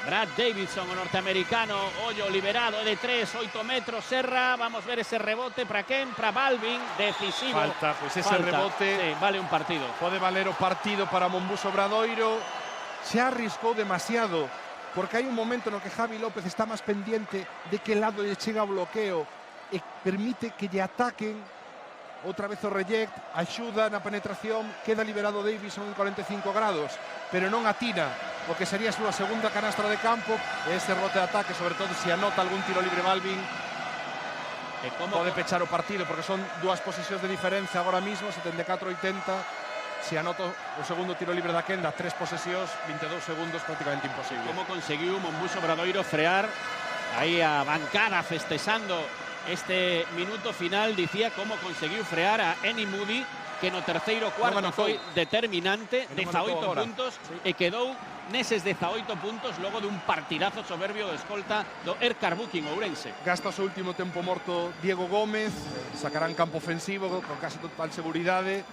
Brad Davidson, o norteamericano. Ollo liberado de 3, 8 metros. Serra, vamos ver ese rebote para quen? Para Balvin, decisivo. Falta, pois ese rebote Sí, vale un partido. pode valer o partido para Monbuso Obradoiro. Se arriscou demasiado, porque hai un momento no que Javi López está máis pendiente de que lado lle chega o bloqueo e permite que lle ataquen. Outra vez o reject, axuda na penetración, queda liberado Davidson en 45 grados, pero non atina o que sería a súa segunda canastra de campo, e ese rebote de ataque, sobre todo se anota algún tiro libre Balvin, E como pode pechar o partido, porque son dúas posesións de diferencia agora mismo, 74-80. se anota o segundo tiro libre da quenda, 3 posesións, 22 segundos, prácticamente imposible. Como conseguiu Monbuso Obradoiro frear aí a bancada festexando este minuto final, dicía como conseguiu frear a Eni Moody, que no terceiro cuarto foi determinante, 18 puntos, e quedou neses 18 puntos logo dun partidazo soberbio de escolta do Erkar Booking Ourense. Gasta o seu último tempo morto Diego Gómez, sacarán campo ofensivo con casi total seguridade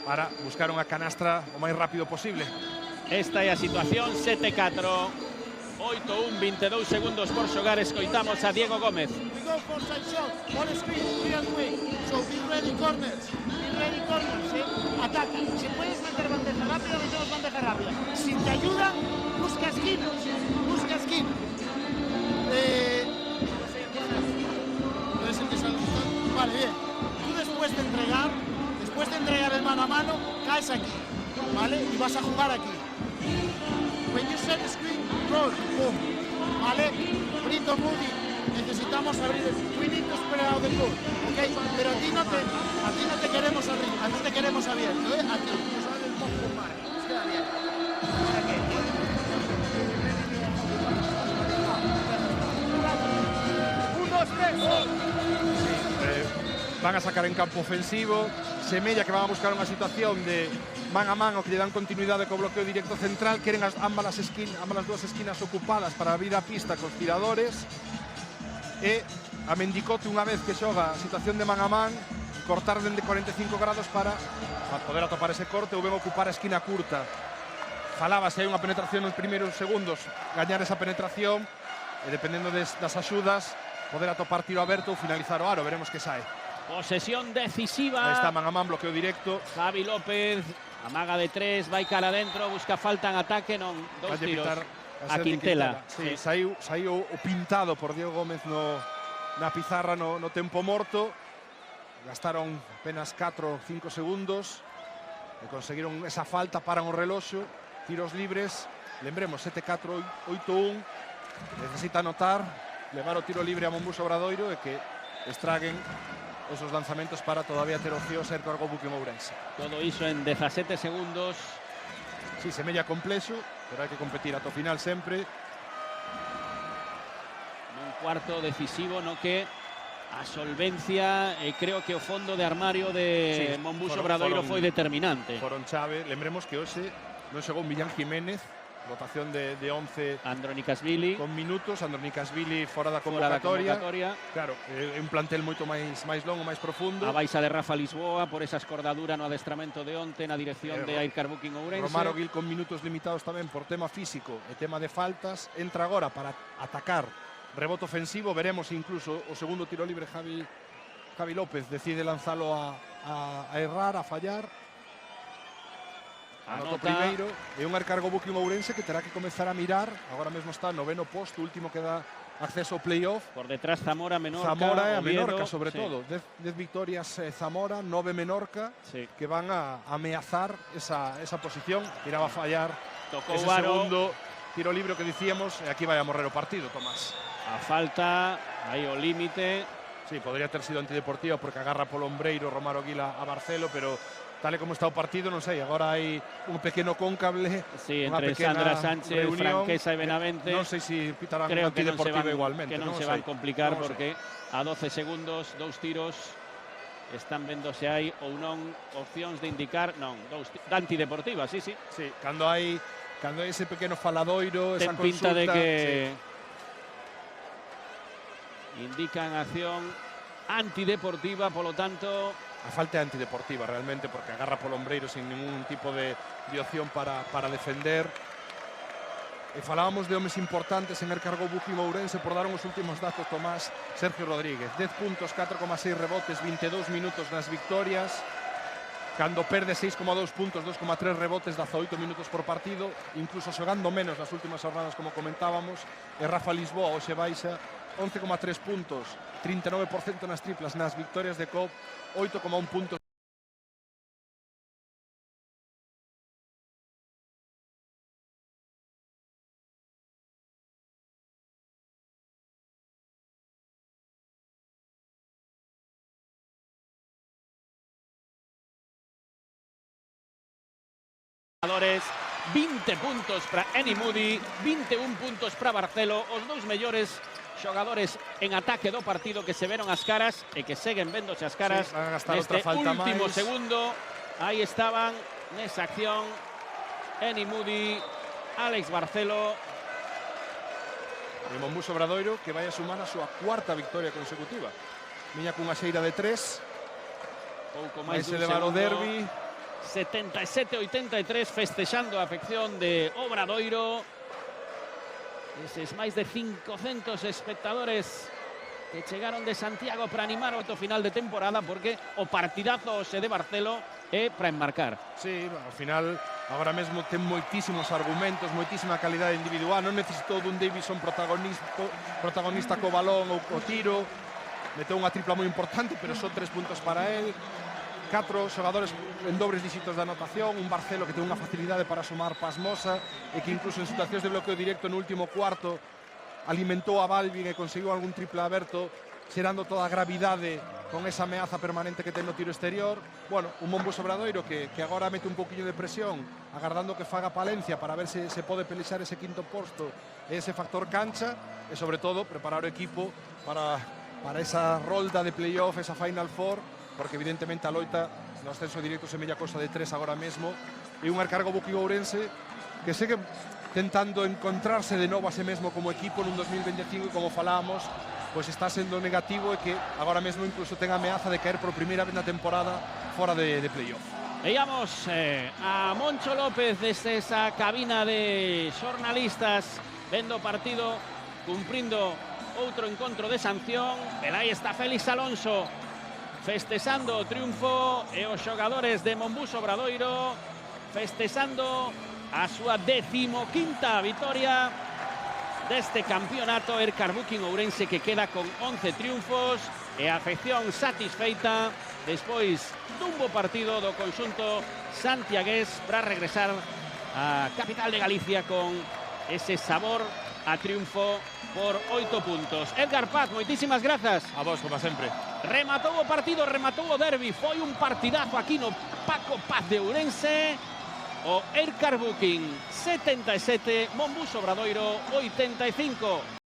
para buscar unha canastra o máis rápido posible. Esta é a situación, 7-4. 8-1, 22 segundos por xogar, escoitamos a Diego Gómez. We go for side shot, all screen, clear way. So be ready corners, ¿sí? Ataca. Si puedes meter bandeja rápida, metemos bandeja rápida. Si te ayuda, busca esquinas, busca esquinas. ¿No es el que sale? Vale, bien. Tú después de entregar el mano a mano, caes aquí, ¿vale? Y vas a jugar aquí. When you set the screen, roll, boom. ¿Vale? Brito Moody, necesitamos abrir el... We need to spread out the ball, ¿ok? Pero a ti no te queremos arriba, a ti te queremos abierto, ¿eh? A ti. Nos queda bien. ¿Para qué? 1, 2, 3. Van a sacar en campo ofensivo. Semella que van a buscar unha situación de man a man o que lle dan continuidade co bloqueo directo central. Queren ambas as dúas esquinas ocupadas para abrir a pista cos tiradores. E a Mendicote, unha vez que xoga a situación de man a man, cortar dende 45 grados para poder atopar ese corte ou ben ocupar a esquina curta. Falaba se hai unha penetración nos primeiros segundos, gañar esa penetración e dependendo das axudas poder atopar tiro aberto ou finalizar o aro. Veremos que sae. Posesión decisiva. Ahí está man a man, bloqueo directo. Javi López, amaga de 3, vai cara adentro, busca falta en ataque, non, dous tiros a Quintela. Sí, saiu o pintado por Diego Gómez na pizarra no tempo morto. Gastaron apenas 4 ou 5 segundos e conseguiron esa falta, paran o reloxo, tiros libres. Lembremos, 7-4, 8-1. Necesita anotar, levar o tiro libre a Monbuso Obradoiro e que estraguen esos lanzamentos para todavía ter opcións a Erkar Booking Ourense. Todo iso en 17 segundos. Sí, semella complexo, pero hai que competir ata o final sempre. Un cuarto decisivo no que a solvencia e creo que o fondo de armario de Monbuso Obradoiro foi determinante. Foron chave. Lembremos que hoxe non xogou Millán Jiménez, votación de 11 Andronikasvili con minutos, Andronikasvili fora da convocatoria. Claro, é un plantel moito máis longo, máis profundo. A baixa de Rafa Lisboa por esa escordadura no adestramento de onte na dirección de Erkar Booking Ourense. Romaro Gil con minutos limitados tamén por tema físico e tema de faltas. Entra agora para atacar rebote ofensivo. Veremos incluso o segundo tiro libre. Javi López decide lanzalo a errar, a fallar. Anota primeiro, é un Erkar Booking Ourense que terá que comezar a mirar. Agora mesmo está noveno posto, último que dá acceso ao playoff. Por detrás Zamora, Menorca, Zamora e a Oviedo, Menorca, sobre todo. 10 victorias Zamora, 9 Menorca, que van a ameazar esa posición. Tiraba a fallar ese segundo tiro libre que dicíamos, e aquí vai a morrer o partido, Tomás. A falta, aí o límite. Sí, podría ter sido antideportiva porque agarra polo ombreiro Romaro Guila a Barcelo, pero tal e como está o partido, non sei, agora hai un pequeno cóncable, entre Sandra Sánchez, Franquesa e Benavente. Non sei se pitarán antideportiva igualmente. Que non se van complicar porque a 12 segundos, 2 tiros, están vendo se hai ou non opcións de indicar, non, da antideportiva, sí. Sí, cando hai ese pequeno faladoiro, esa consulta. Ten pinta de que indican acción antideportiva, polo tanto. A falta é antideportiva realmente porque agarra polo ombreiro sin ningún tipo de opción para defender. E falábamos de homes importantes en Erkar Booking Ourense, por dar os últimos datos, Tomás. Sergio Rodríguez, 10 puntos, 4,6 rebotes, 22 minutos nas victorias. Cando perde 6,2 puntos, 2,3 rebotes, 18 minutos por partido, incluso xogando menos nas últimas jornadas, como comentábamos. E Rafa Lisboa hoxe baixa 11,3 puntos, 39% nas triplas nas victorias de COP, 8,1 puntos Jugadores, 20 puntos para Eni Moody, 21 puntos para Barcelo, os dous mellores xogadores en ataque do partido que se veron as caras e que seguen vendose as caras. Sí, van a gastar neste outra falta último máis. segundo. Aí estaban nesa acción Eni Moody, Alex Barcelo. E Mombuso Obradoiro que vai a sumar a súa cuarta victoria consecutiva. Viña cunha xeira de 3. Pouco Vai máis se dun levar o segundo. derbi. 77-83 festexando a afección de Obradoiro. Eses máis de 500 espectadores que chegaron de Santiago para animar o final de temporada, porque o partidazo de Barcelo é para enmarcar. Sí, ao final agora mesmo ten moitísimos argumentos, moitísima calidade individual, non necesitou dun Davison protagonista co balón ou co tiro. Meteu unha tripla moi importante, pero son 3 puntos para él. 4 xogadores en dobres díxitos de anotación, un Barcelo que ten unha facilidade para sumar pasmosa e que incluso en situacións de bloqueo directo no último cuarto alimentou a Balvin e conseguiu algún triple aberto, xerando toda a gravidade con esa ameaza permanente que ten no tiro exterior. Bueno, un Mombuso Obradoiro que agora mete un poquinho de presión, agardando que faga Palencia para ver se pode pelexar ese quinto posto e ese factor cancha e sobre todo preparar o equipo para esa rolda de playoff, esa Final Four, porque evidentemente a loita no ascenso directo se mella cosa de 3 agora mesmo, e un Arcargo Buquío Ourense que segue tentando encontrarse de novo a sí mesmo como equipo nun 2025 e como falábamos, pois está sendo negativo e que agora mesmo incluso ten a ameaza de caer por primeira vez na temporada fora de playoff. Veíamos a Moncho López desde esa cabina de xornalistas vendo o partido, cumprindo outro encontro de sanción. Pero aí está Félix Alonso festexando o triunfo e os xogadores de Mombuso Obradoiro festexando a súa 15ª vitoria deste campeonato. Ercar Buquín Ourense que queda con 11 triunfos e a afección satisfeita despois dun bo partido do conxunto santiagués para regresar á capital de Galicia con ese sabor a triunfo por 8 puntos. Edgar Paz, moitísimas grazas. A vos, como sempre. Rematou o partido, rematou o derbi. Foi un partidazo aquí no Paco Paz de Ourense. O Ercar Buquín 77, Mombuso Obradoiro 85.